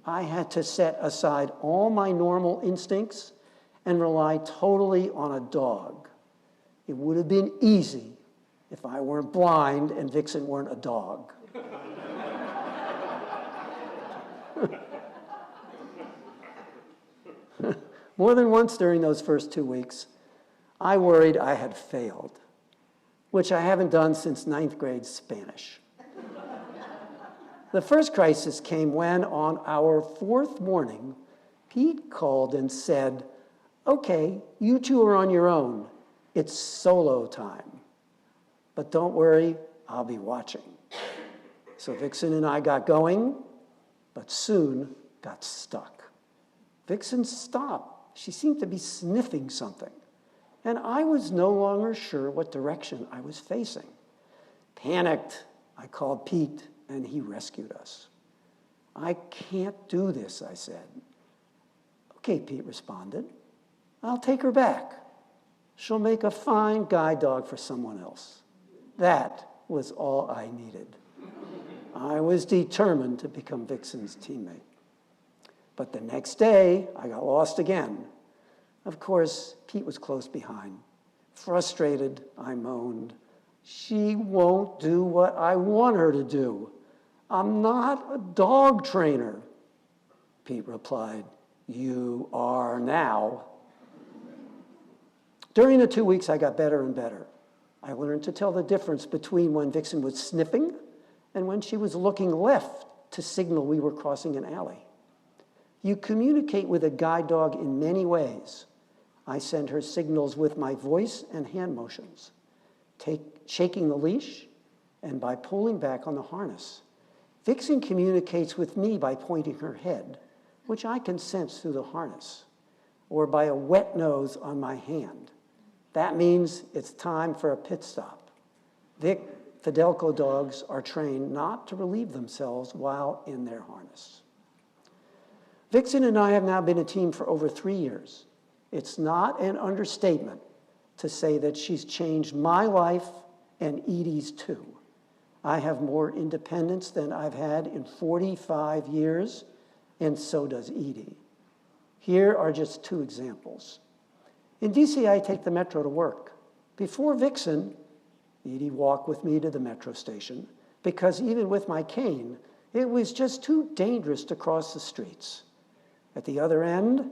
I had to set aside all my normal instincts and rely totally on a dog. It would have been easy if I weren't blind and Vixen weren't a dog. More than once during those first 2 weeks, I worried I had failed, which I haven't done since 9th grade Spanish. The first crisis came when, on our 4th morning, Pete called and said, "Okay, you two are on your own. It's solo time. But don't worry, I'll be watching." So Vixen and I got going, but soon got stuck. Vixen stopped. She seemed to be sniffing something, and I was no longer sure what direction I was facing. Panicked, I called Pete, and he rescued us. "I can't do this," I said. "Okay," Pete responded. "I'll take her back. She'll make a fine guide dog for someone else." That was all I needed. I was determined to become Vixen's teammate. But the next day, I got lost again. Of course, Pete was close behind. Frustrated, I moaned, "She won't do what I want her to do. I'm not a dog trainer." Pete replied, "You are now." During the 2 weeks, I got better and better. I learned to tell the difference between when Vixen was sniffing and when she was looking left to signal we were crossing an alley. You communicate with a guide dog in many ways. I send her signals with my voice and hand motions, shaking the leash, and by pulling back on the harness. Vixen communicates with me by pointing her head, which I can sense through the harness, or by a wet nose on my hand. That means it's time for a pit stop. Fidelco dogs are trained not to relieve themselves while in their harness. Vixen and I have now been a team for over 3 years. It's not an understatement to say that she's changed my life and Edie's too. I have more independence than I've had in 45 years, and so does Edie. Here are just 2 examples. In DC, I take the metro to work. Before Vixen, Edie walked with me to the metro station because even with my cane, it was just too dangerous to cross the streets. At the other end,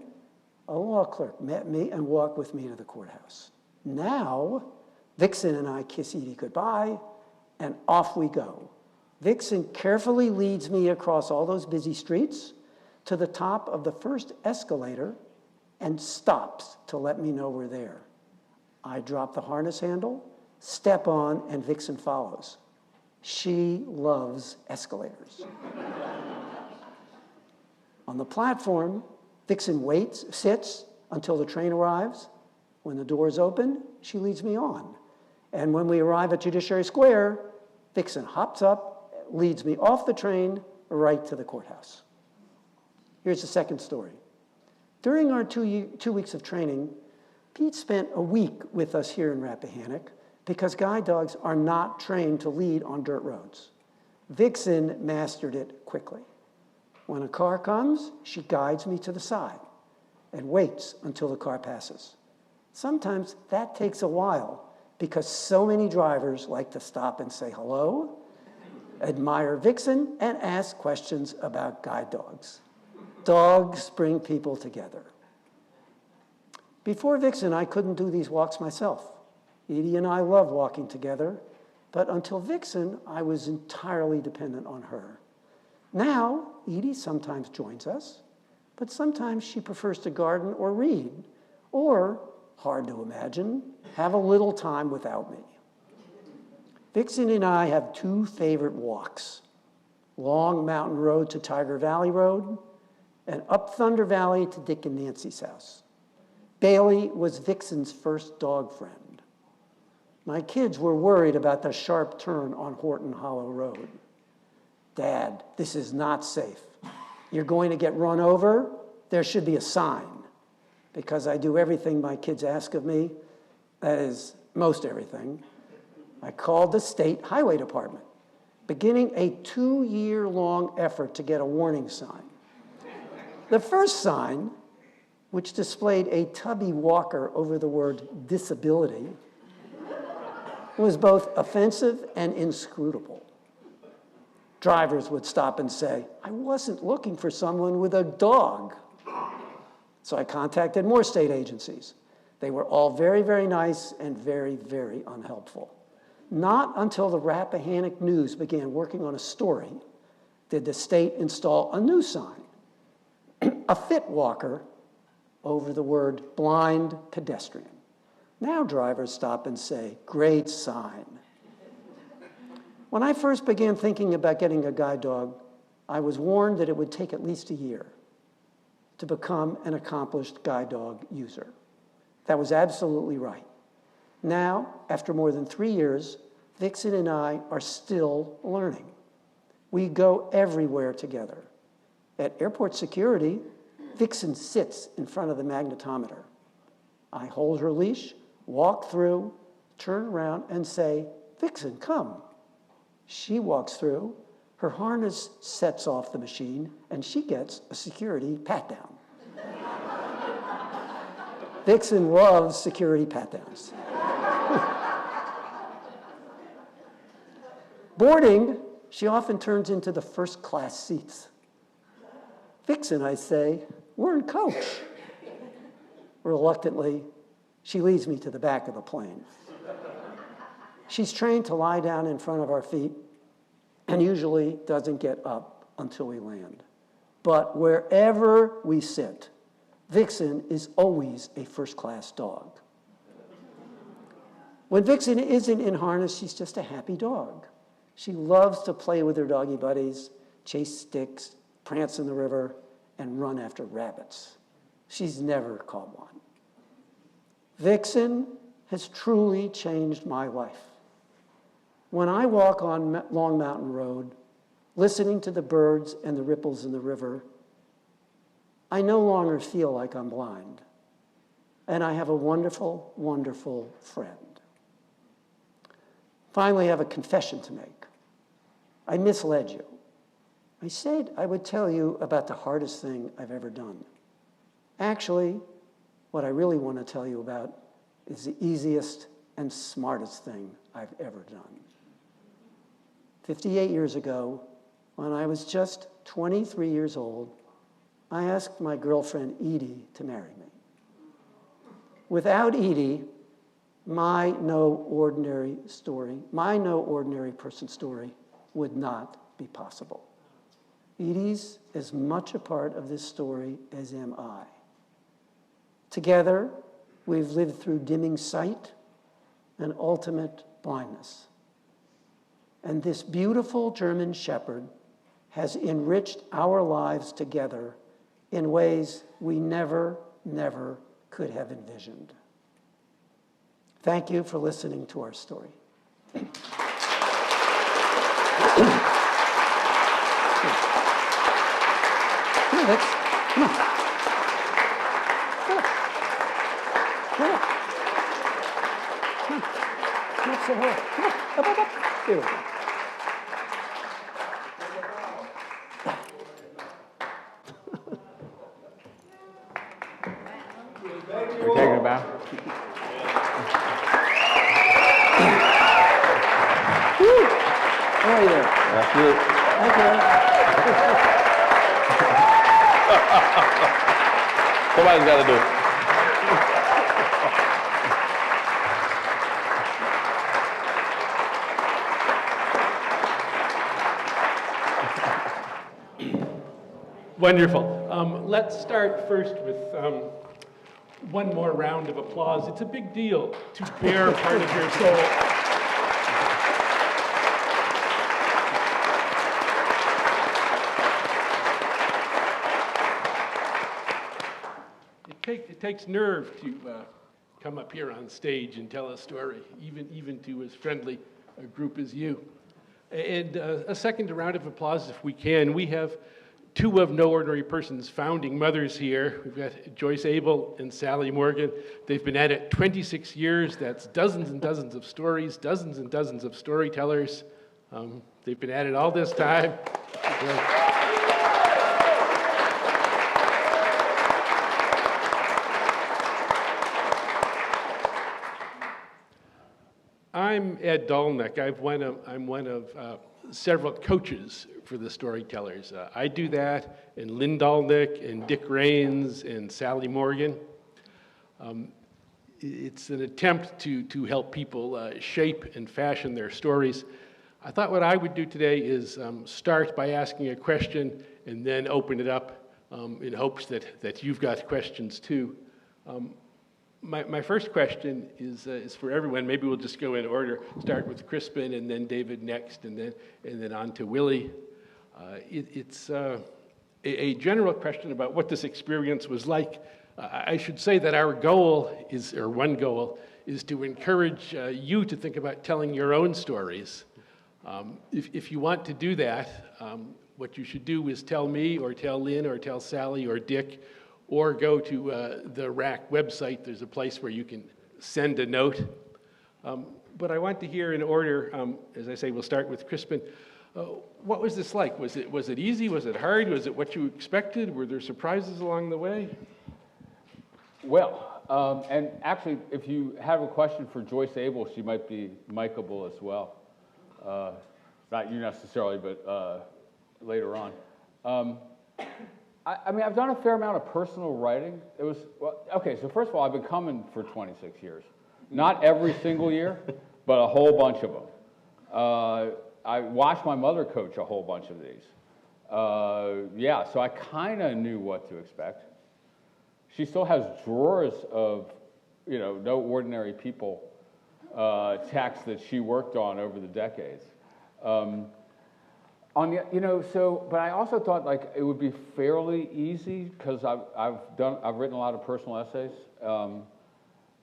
a law clerk met me and walked with me to the courthouse. Now, Vixen and I kiss Edie goodbye, and off we go. Vixen carefully leads me across all those busy streets to the top of the first escalator and stops to let me know we're there. I drop the harness handle, step on, and Vixen follows. She loves escalators. On the platform, Vixen sits until the train arrives. When the doors open, she leads me on. And when we arrive at Judiciary Square, Vixen hops up, leads me off the train right to the courthouse. Here's the second story. During our 2 weeks of training, Pete spent a week with us here in Rappahannock because guide dogs are not trained to lead on dirt roads. Vixen mastered it quickly. When a car comes, she guides me to the side and waits until the car passes. Sometimes that takes a while because so many drivers like to stop and say hello, admire Vixen, and ask questions about guide dogs. Dogs bring people together. Before Vixen, I couldn't do these walks myself. Edie and I love walking together, but until Vixen, I was entirely dependent on her. Now, Edie sometimes joins us, but sometimes she prefers to garden or read, or, hard to imagine, have a little time without me. Vixen and I have 2 favorite walks: Long Mountain Road to Tiger Valley Road, and up Thunder Valley to Dick and Nancy's house. Bailey was Vixen's first dog friend. My kids were worried about the sharp turn on Horton Hollow Road. "Dad, this is not safe. You're going to get run over? There should be a sign." Because I do everything my kids ask of me, that is, most everything, I called the State Highway Department, beginning a 2-year-long effort to get a warning sign. The first sign, which displayed a tubby walker over the word disability, was both offensive and inscrutable. Drivers would stop and say, "I wasn't looking for someone with a dog." So I contacted more state agencies. They were all very, very nice and very, very unhelpful. Not until the Rappahannock News began working on a story did the state install a new sign, a fit walker over the word blind pedestrian. Now drivers stop and say, great sign. When I first began thinking about getting a guide dog, I was warned that it would take at least a year to become an accomplished guide dog user. That was absolutely right. Now, after more than 3 years, Vixen and I are still learning. We go everywhere together. At airport security, Vixen sits in front of the magnetometer. I hold her leash, walk through, turn around, and say, Vixen, come. She walks through, her harness sets off the machine, and she gets a security pat-down. Vixen loves security pat-downs. Boarding, she often turns into the first-class seats. Vixen, I say, we're in coach. Reluctantly, she leads me to the back of the plane. She's trained to lie down in front of our feet and usually doesn't get up until we land. But wherever we sit, Vixen is always a first-class dog. When Vixen isn't in harness, she's just a happy dog. She loves to play with her doggy buddies, chase sticks, prance in the river, and run after rabbits. She's never caught one. Vixen has truly changed my life. When I walk on Long Mountain Road, listening to the birds and the ripples in the river, I no longer feel like I'm blind. And I have a wonderful, wonderful friend. Finally, I have a confession to make. I misled you. I said I would tell you about the hardest thing I've ever done. Actually, what I really want to tell you about is the easiest and smartest thing I've ever done. 58 years ago, when I was just 23 years old, I asked my girlfriend Edie to marry me. Without Edie, my no ordinary person story would not be possible. Edie's as much a part of this story as am I. Together, we've lived through dimming sight and ultimate blindness. And this beautiful German shepherd has enriched our lives together in ways we never, never could have envisioned. Thank you for listening to our story. Come on, Vix. Come on. Come on. Come on. Come on. Come on, say hello. Come on. Up, up, up. Here we go. We're taking it back. How are you there? That's it. Okay. Somebody's got to do it. Wonderful. Let's start first with one more round of applause. It's a big deal to bear part of your soul. It takes nerve to come up here on stage and tell a story, even to as friendly a group as you. And a second round of applause, if we can. We have two of No Ordinary Person's founding mothers here. We've got Joyce Abell and Sally Morgan. They've been at it 26 years. That's dozens and dozens of stories, dozens and dozens of storytellers. They've been at it all this time. I'm Ed Dolnick. I'm one of several coaches for the Storytellers. I do that, and Lynn Dolnick, and Dick Raines, and Sally Morgan. It's an attempt to help people shape and fashion their stories. I thought what I would do today is start by asking a question and then open it up in hopes that you've got questions too. My first question is for everyone. Maybe we'll just go in order. Start with Crispin, and then David next, and then on to Willie. It's a general question about what this experience was like. I should say that our goal is, or one goal, is to encourage you to think about telling your own stories. If you want to do that, what you should do is tell me, or tell Lynn, or tell Sally, or Dick, or go to the RAAC website. There's a place where you can send a note. But I want to hear in order, as I say, we'll start with Crispin. What was this like? Was it easy? Was it hard? Was it what you expected? Were there surprises along the way? Well, and actually, if you have a question for Joyce Abell, she might be micable as well. Not you necessarily, but later on. I mean, I've done a fair amount of personal writing. It was, well, okay, so first of all, I've been coming for 26 years. Not every single year, but a whole bunch of them. I watched my mother coach a whole bunch of these. Yeah, so I kind of knew what to expect. She still has drawers of, No Ordinary People texts that she worked on over the decades. But I also thought like it would be fairly easy because I've written a lot of personal essays,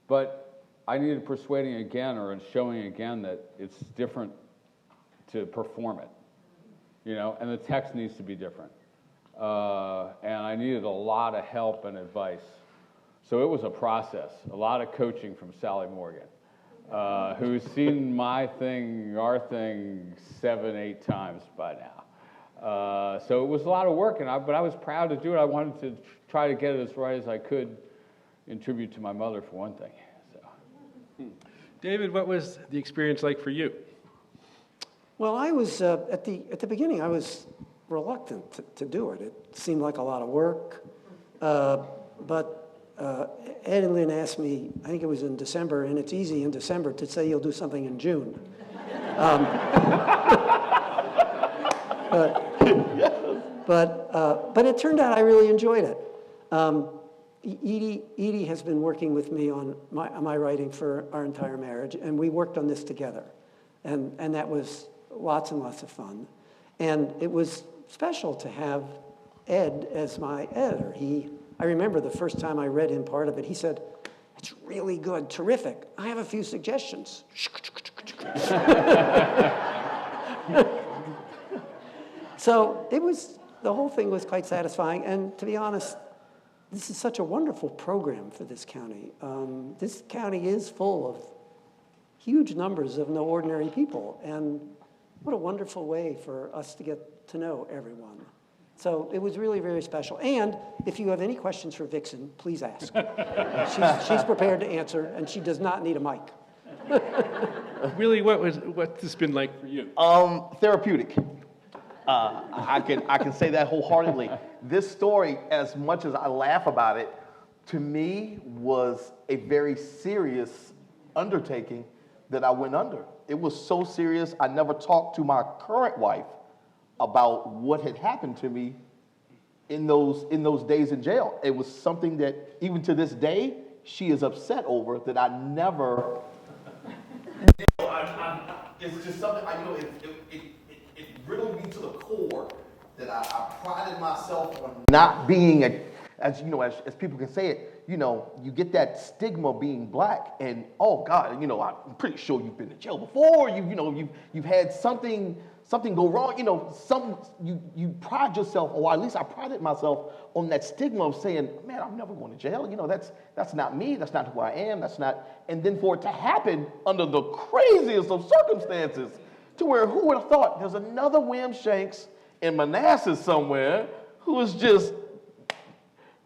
but I needed persuading again or showing again that it's different to perform it, and the text needs to be different, and I needed a lot of help and advice, so it was a process, a lot of coaching from Sally Morgan. Who's seen my thing, our thing, 7-8 times by now. So it was a lot of work, but I was proud to do it. I wanted to try to get it as right as I could in tribute to my mother, for one thing. So. David, what was the experience like for you? Well, I was, at the beginning, I was reluctant to do it. It seemed like a lot of work, but Ed and Lynn asked me, I think it was in December, and it's easy in December to say you'll do something in June. But it turned out I really enjoyed it. Edie has been working with me on my writing for our entire marriage, and we worked on this together. And that was lots and lots of fun. And it was special to have Ed as my editor. I remember the first time I read him part of it, he said, "It's really good, terrific. I have a few suggestions." So the whole thing was quite satisfying. And to be honest, this is such a wonderful program for this county. This county is full of huge numbers of no ordinary people. And what a wonderful way for us to get to know everyone. So it was really very special. And if you have any questions for Vixen, please ask. She's prepared to answer, and she does not need a mic. Willie, what's this been like for you? Therapeutic. I can say that wholeheartedly. This story, as much as I laugh about it, to me was a very serious undertaking that I went under. It was so serious, I never talked to my current wife about what had happened to me in those days in jail. It was something that, even to this day, she is upset over that I never. It's just something it riddled me to the core that I prided myself on not being as people can say it. You get that stigma being black, and oh God, I'm pretty sure you've been to jail before. You've had something go wrong. You pride yourself, or at least I prided myself on that stigma of saying, man, I'm never going to jail. That's not me. That's not who I am. That's not. And then for it to happen under the craziest of circumstances, to where who would have thought there's another William Shanks in Manassas somewhere who is just,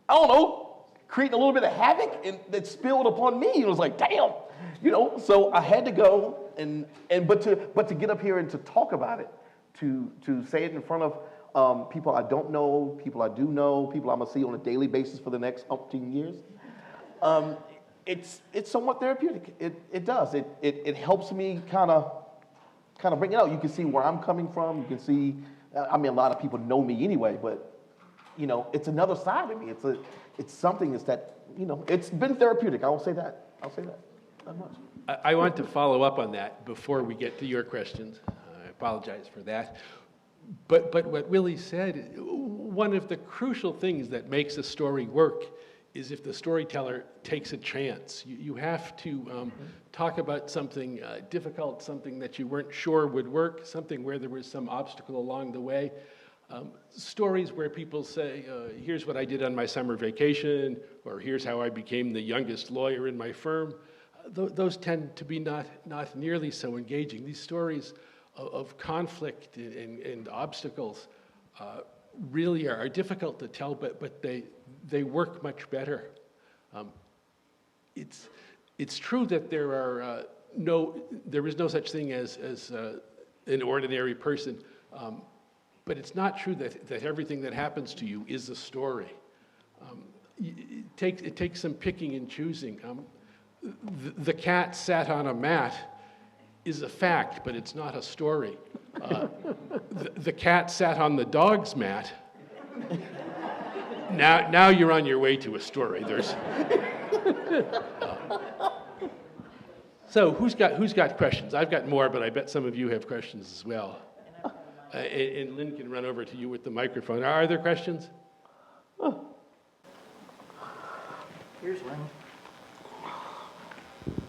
I don't know, creating a little bit of havoc that spilled upon me. It was like, damn, so I had to go but to get up here and to talk about it to say it in front of people I don't know, people I do know, people I'm gonna see on a daily basis for the next umpteen years. It's somewhat therapeutic. It does. It helps me kind of bring it out. You can see where I'm coming from. You can see. I mean, a lot of people know me anyway, but you know, it's another side of me. It's something that you know. It's been therapeutic. I'll say that. Not much. I want to follow up on that before we get to your questions. I apologize for that. But what Willie said, one of the crucial things that makes a story work is if the storyteller takes a chance. You have to talk about something difficult, something that you weren't sure would work, something where there was some obstacle along the way. Stories where people say, here's what I did on my summer vacation, or here's how I became the youngest lawyer in my firm. Those tend to be not nearly so engaging. These stories of conflict and obstacles really are difficult to tell, but they work much better. It's true that there is no such thing as an ordinary person, but it's not true that everything that happens to you is a story. It takes some picking and choosing. The cat sat on a mat is a fact, but it's not a story. The cat sat on the dog's mat. Now you're on your way to a story. So who's got questions? I've got more, but I bet some of you have questions as well. And Lynn can run over to you with the microphone. Are there questions? Here's Lynn.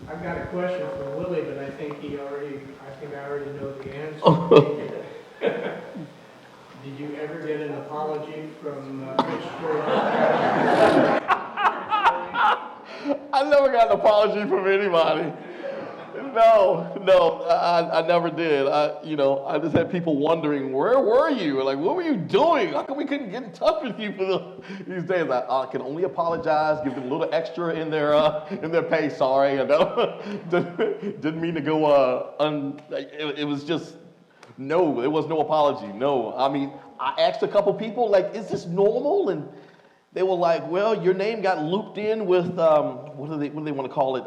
I've got a question for Willie, but I think I already know the answer. Did you ever get an apology from Christopher? I never got an apology from anybody. No, I never did. I just had people wondering, where were you? Like, what were you doing? How come we couldn't get in touch with you for these days? I can only apologize, give them a little extra in their pay. Sorry, didn't mean to go. It was just no. There was no apology. No, I mean, I asked a couple people, like, is this normal? And they were like, well, your name got looped in with what do they want to call it?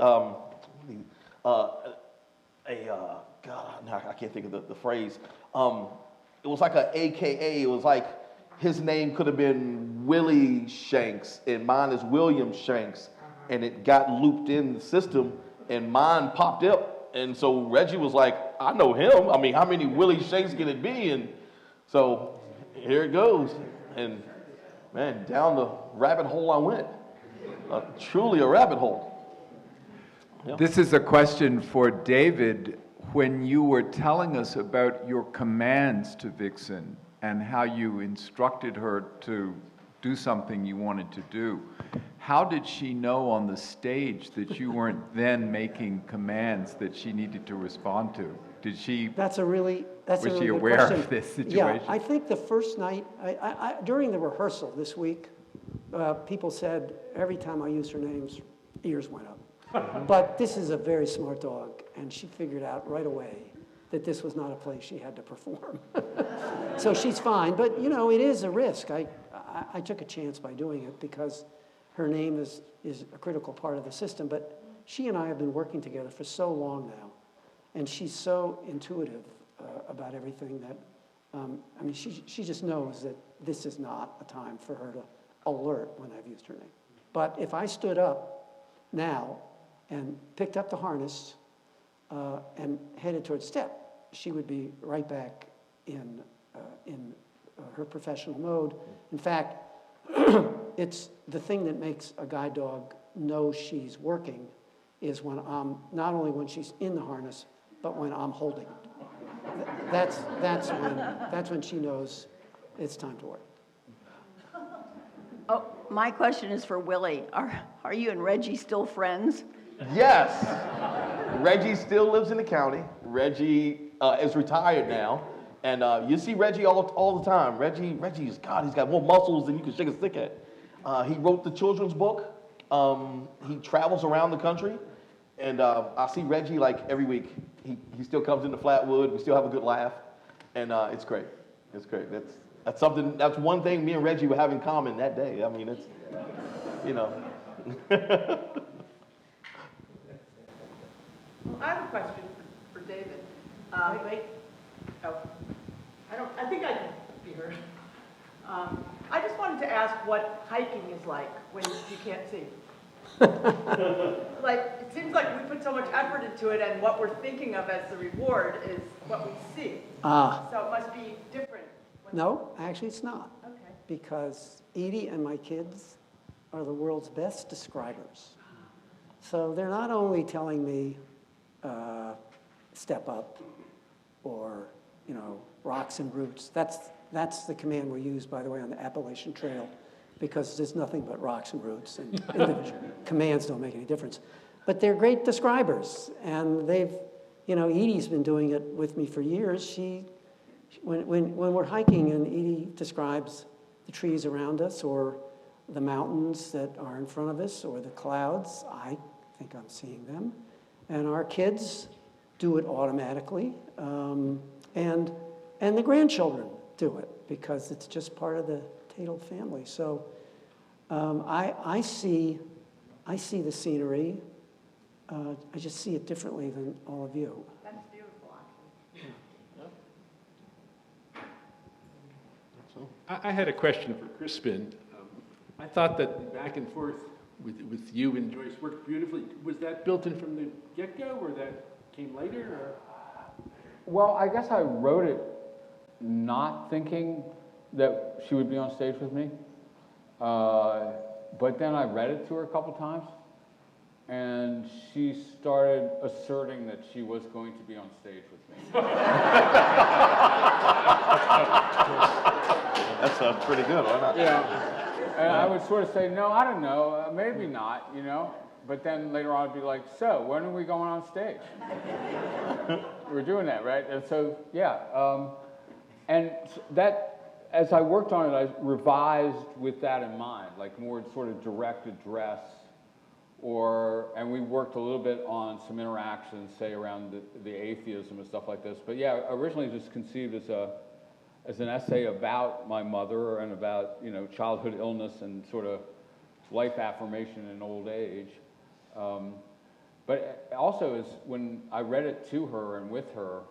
God, I can't think of the phrase. It was like a AKA. It was like his name could have been Willie Shanks, and mine is William Shanks, and it got looped in the system, and mine popped up, and so Reggie was like, I know him. I mean, how many Willie Shanks can it be? And so here it goes, and man, down the rabbit hole I went. Truly a rabbit hole. Yep. This is a question for David. When you were telling us about your commands to Vixen and how you instructed her to do something you wanted to do, how did she know on the stage that you weren't then making commands that she needed to respond to? Did she? Was she aware good question. of this situation? Yeah, I think the first night, during the rehearsal this week, people said every time I used her names, ears went up. But this is a very smart dog, and she figured out right away that this was not a place she had to perform. So she's fine, but you know, it is a risk. I took a chance by doing it because her name is a critical part of the system, but she and I have been working together for so long now, and she's so intuitive about everything that, I mean, she just knows that this is not a time for her to alert when I've used her name. But if I stood up now and picked up the harness and headed towards step, she would be right back in her professional mode. In fact, it's the thing that makes a guide dog know she's working is when not only when she's in the harness, but when I'm holding it. That's when she knows it's time to work. Oh, my question is for Willie. Are you and Reggie still friends? Yes. Reggie still lives in the county. Reggie is retired now. And you see Reggie all the time. Reggie's, God, he's got more muscles than you can shake a stick at. He wrote the children's book. He travels around the country. And I see Reggie like every week. He still comes into Flatwood. We still have a good laugh. And it's great. It's great. That's something. That's one thing me and Reggie would have in common that day. I mean, it's, you know. I have a question for David. I think I can be heard. I just wanted to ask what hiking is like when you can't see. Like, it seems like we put so much effort into it, and what we're thinking of as the reward is what we see. So it must be different. No, actually it's not. Okay. Because Edie and my kids are the world's best describers. So they're not only telling me, step up, or, you know, rocks and roots. That's the command we use, by the way, on the Appalachian Trail, because there's nothing but rocks and roots, and individual commands don't make any difference. But they're great describers, and they've, you know, Edie's been doing it with me for years. When we're hiking and Edie describes the trees around us, or the mountains that are in front of us, or the clouds, I think I'm seeing them. And our kids do it automatically, and the grandchildren do it, because it's just part of the Tatel family. So I see the scenery. I just see it differently than all of you. That's beautiful, actually. I had a question for Crispin. I thought that the back and forth with you and Joyce worked beautifully. Was that built in from the get-go, or that came later? Or? Well, I guess I wrote it not thinking that she would be on stage with me. But then I read it to her a couple times, and she started asserting that she was going to be on stage with me. That's pretty good. Why not? Yeah. And I would sort of say, no, I don't know, maybe not, you know. But then later on I'd be like, so, when are we going on stage? We're doing that, right? And so, yeah. And that, as I worked on it, I revised with that in mind, like more sort of direct address, and we worked a little bit on some interactions, say, around the atheism and stuff like this. But yeah, originally just conceived as an essay about my mother and about, you know, childhood illness and sort of life affirmation in old age. But also, is when I read it to her and with her,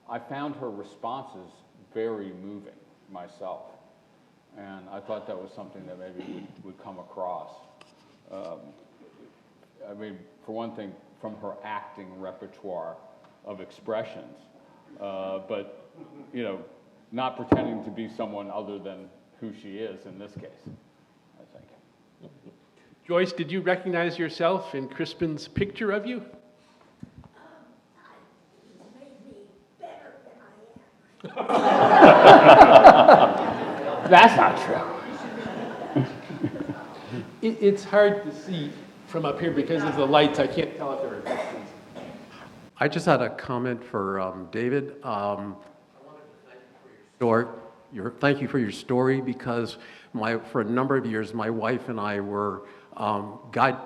I found her responses very moving myself. And I thought that was something that maybe would come across. I mean, for one thing, from her acting repertoire of expressions, but, you know, not pretending to be someone other than who she is in this case, I think. Joyce, did you recognize yourself in Crispin's picture of you? That's not true. It's hard to see from up here because of the lights. I can't tell if there are reflections. I just had a comment for David. I wanted to thank you for thank you for your story, because for a number of years, my wife and I were guide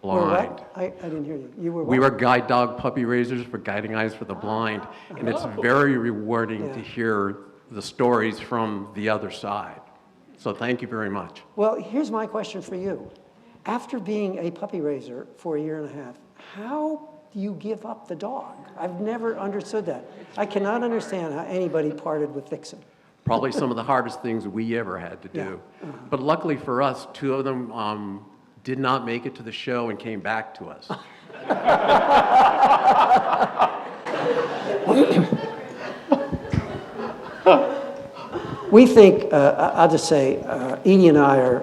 blind. What? I didn't hear you. You were what? We were guide dog puppy raisers for Guiding Eyes for the Blind, and it's very rewarding to hear the stories from the other side. So thank you very much. Well, here's my question for you. After being a puppy raiser for a year and a half, how do you give up the dog? I've never understood that. I cannot understand how anybody parted with Vixen. Probably some of the hardest things we ever had to do. But luckily for us, two of them did not make it to the show and came back to us. We think, I'll just say, Edie and I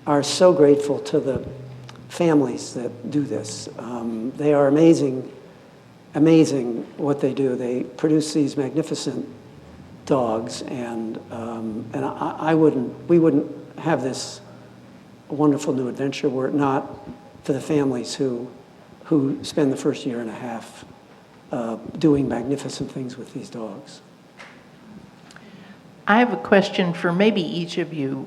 are so grateful to the families that do this. They are amazing what they do. They produce these magnificent dogs, and we wouldn't have this wonderful new adventure were it not for the families who spend the first year and a half doing magnificent things with these dogs. I have a question for maybe each of you,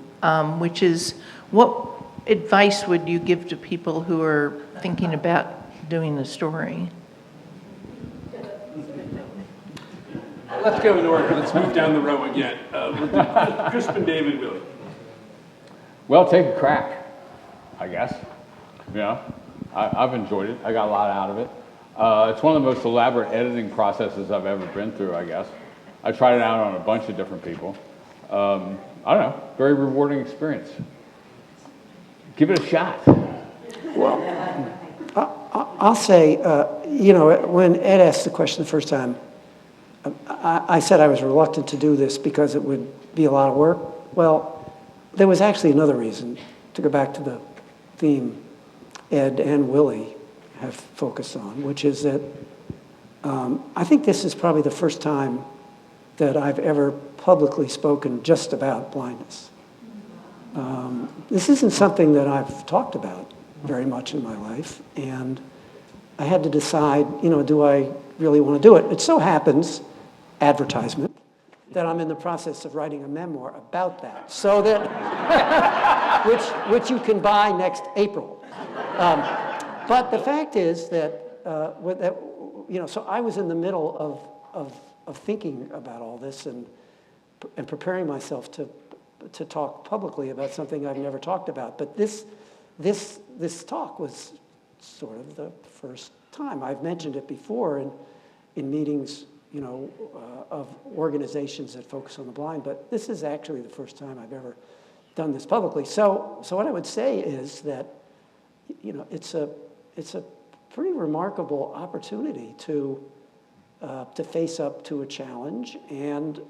which is, what advice would you give to people who are thinking about doing the story? Let's go in order. Let's move down the row again. We'll do Crispin, David, Willie. Well, take a crack, I guess. You know, I've enjoyed it. I got a lot out of it. It's one of the most elaborate editing processes I've ever been through, I guess. I tried it out on a bunch of different people. I don't know, very rewarding experience. Give it a shot. Well, I'll say, you know, when Ed asked the question the first time, I said I was reluctant to do this because it would be a lot of work. Well, there was actually another reason, to go back to the theme Ed and Willie have focused on, which is that I think this is probably the first time that I've ever publicly spoken just about blindness. This isn't something that I've talked about very much in my life, and I had to decide, you know, do I really want to do it? It so happens, advertisement, that I'm in the process of writing a memoir about that, so that, which you can buy next April. But the fact is that, you know, so I was in the middle of thinking about all this and preparing myself to talk publicly about something I've never talked about. But this talk was sort of the first time. I've mentioned it before in meetings, you know, of organizations that focus on the blind, but this is actually the first time I've ever done this publicly. So what I would say is that, you know, it's a pretty remarkable opportunity to face up to a challenge and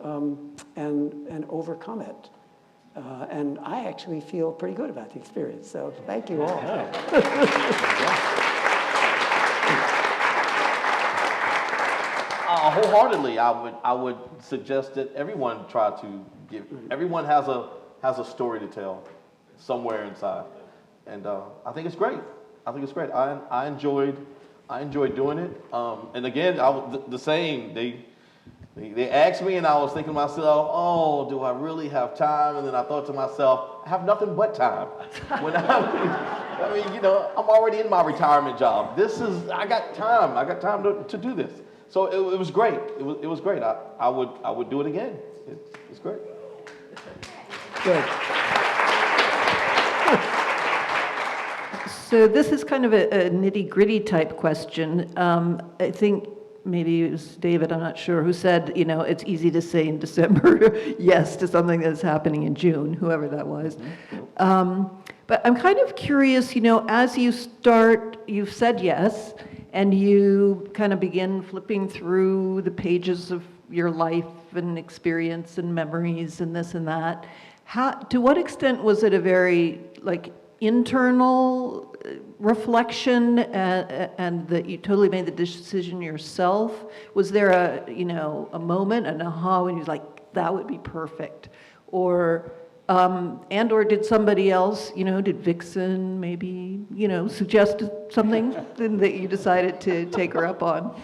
overcome it. And I actually feel pretty good about the experience. So thank you all. Wholeheartedly, I would suggest that everyone try to give. Everyone has a story to tell somewhere inside, and I think it's great. I enjoyed doing it. And again, the same. They asked me, and I was thinking to myself, oh, do I really have time? And then I thought to myself, I have nothing but time. When I mean, you know, I'm already in my retirement job. I got time. I got time to do this. So it was great. It was great. I would do it again. It's great. Good. So this is kind of a nitty-gritty type question. I think maybe it was David, I'm not sure, who said, you know, it's easy to say in December yes to something that's happening in June, whoever that was. But I'm kind of curious, you know, as you start, you've said yes, and you kind of begin flipping through the pages of your life and experience and memories and this and that. To what extent was it a very, like, internal reflection and that you totally made the decision yourself? Was there a moment, an aha, when you was like, that would be perfect? Or did somebody else, you know, did Vixen maybe, you know, suggest something that you decided to take her up on?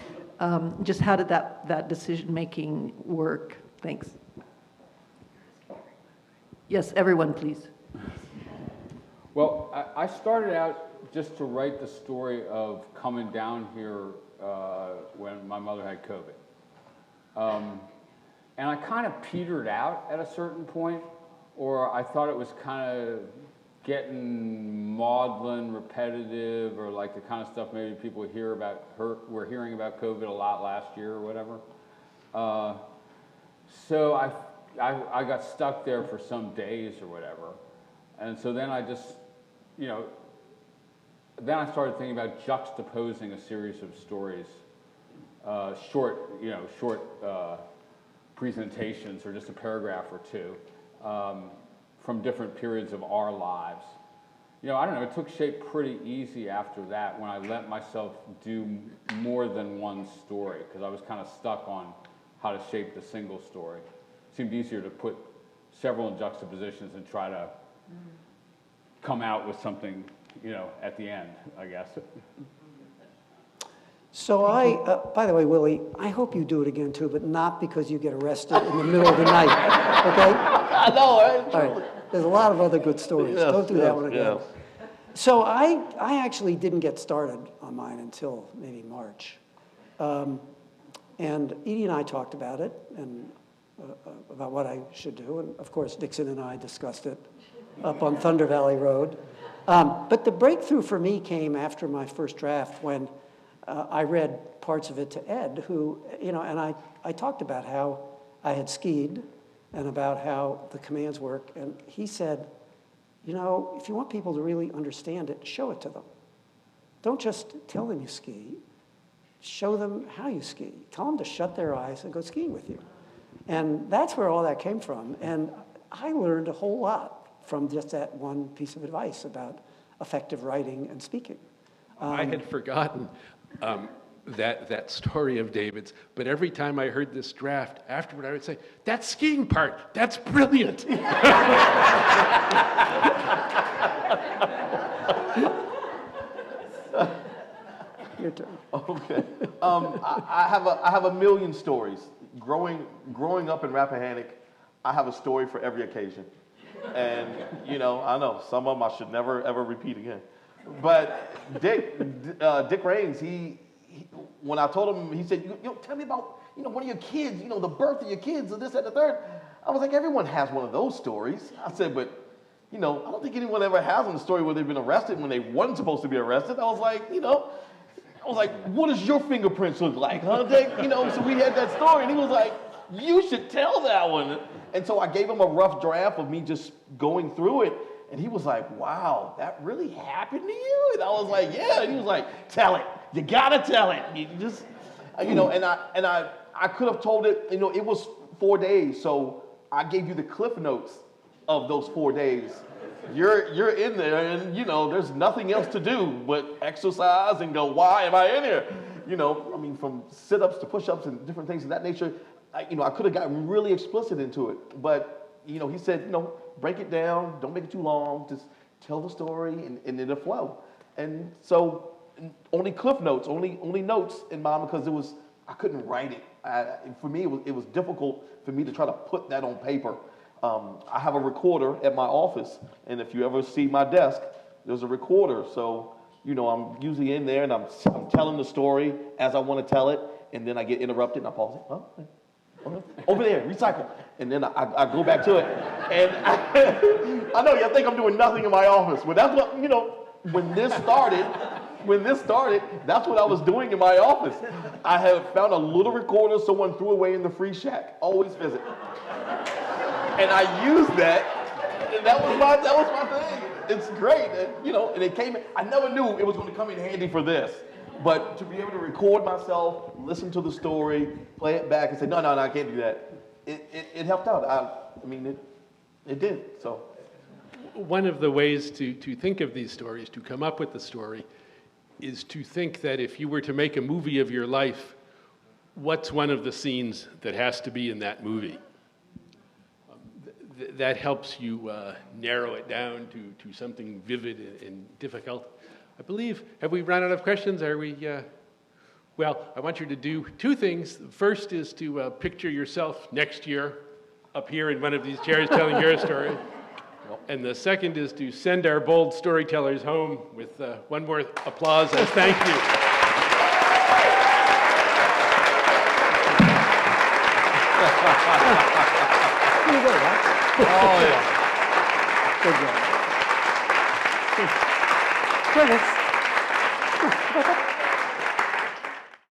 Just how did that decision-making work? Thanks. Yes, everyone, please. Well, I started out just to write the story of coming down here when my mother had COVID. And I kind of petered out at a certain point, or I thought it was kind of getting maudlin, repetitive, or like the kind of stuff maybe people were hearing about COVID a lot last year or whatever. So I got stuck there for some days or whatever. And so then I just, you know, then I started thinking about juxtaposing a series of stories, short presentations or just a paragraph or two from different periods of our lives. You know, I don't know, it took shape pretty easy after that when I let myself do more than one story, because I was kind of stuck on how to shape the single story. It seemed easier to put several in juxtapositions and try to come out with something, you know, at the end, I guess. So by the way, Willie, I hope you do it again too, but not because you get arrested in the middle of the night, okay? I know, right? All right. There's a lot of other good stories. Yes, Don't do that one again. yes. So I actually didn't get started on mine until maybe March. And Edie and I talked about it, and about what I should do, and of course Dixon and I discussed it up on Thunder Valley Road. But the breakthrough for me came after my first draft when I read parts of it to Ed, who, and I talked about how I had skied and about how the commands work, and he said, if you want people to really understand it, show it to them. Don't just tell them you ski, show them how you ski. Tell them to shut their eyes and go skiing with you. And that's where all that came from. And I learned a whole lot from just that one piece of advice about effective writing and speaking. I had forgotten that story of David's, but every time I heard this draft, afterward I would say, that skiing part, that's brilliant. Your turn. Okay. I have a million stories. Growing up in Rappahannock, I have a story for every occasion. And, I know some of them I should never, ever repeat again. But Dick Raines, he when I told him, he said, tell me about, one of your kids, the birth of your kids, or this, that, and the third. I was like, everyone has one of those stories. I said, but, I don't think anyone ever has a story where they've been arrested when they weren't supposed to be arrested. I was like, what does your fingerprints look like, huh, Dick? So we had that story, and he was like, you should tell that one. And so I gave him a rough draft of me just going through it, and he was like, wow, that really happened to you? And I was like, yeah. And he was like, tell it. You gotta tell it. You just, and I could have told it, it was 4 days, so I gave you the cliff notes of those 4 days. You're in there, and there's nothing else to do but exercise and go, why am I in here? From sit-ups to push-ups and different things of that nature. I could have gotten really explicit into it, but he said, break it down, don't make it too long, just tell the story, and it'll flow. And so only cliff notes, only notes in mine, because I couldn't write it. For me, it was difficult for me to try to put that on paper. I have a recorder at my office, and if you ever see my desk, there's a recorder. So, I'm usually in there, and I'm telling the story as I want to tell it, and then I get interrupted, and I pause it. Oh, over there, recycle. And then I go back to it. And I know y'all think I'm doing nothing in my office, but that's what, when this started, that's what I was doing in my office. I have found a little recorder someone threw away in the free shack. Always visit. And I used that, and that was my thing. It's great, and it came in. I never knew it was going to come in handy for this, but to be able to record myself, listen to the story, play it back, and say, no, I can't do that. It helped out. It did. So, one of the ways to think of these stories, to come up with the story, is to think that if you were to make a movie of your life, what's one of the scenes that has to be in that movie? That helps you narrow it down to something vivid and difficult. I believe, have we run out of questions? Are we, well, I want you to do two things. The first is to picture yourself next year up here in one of these chairs telling your story. And the second is to send our bold storytellers home with one more applause as thank you. Oh, yeah. Good job. Credits.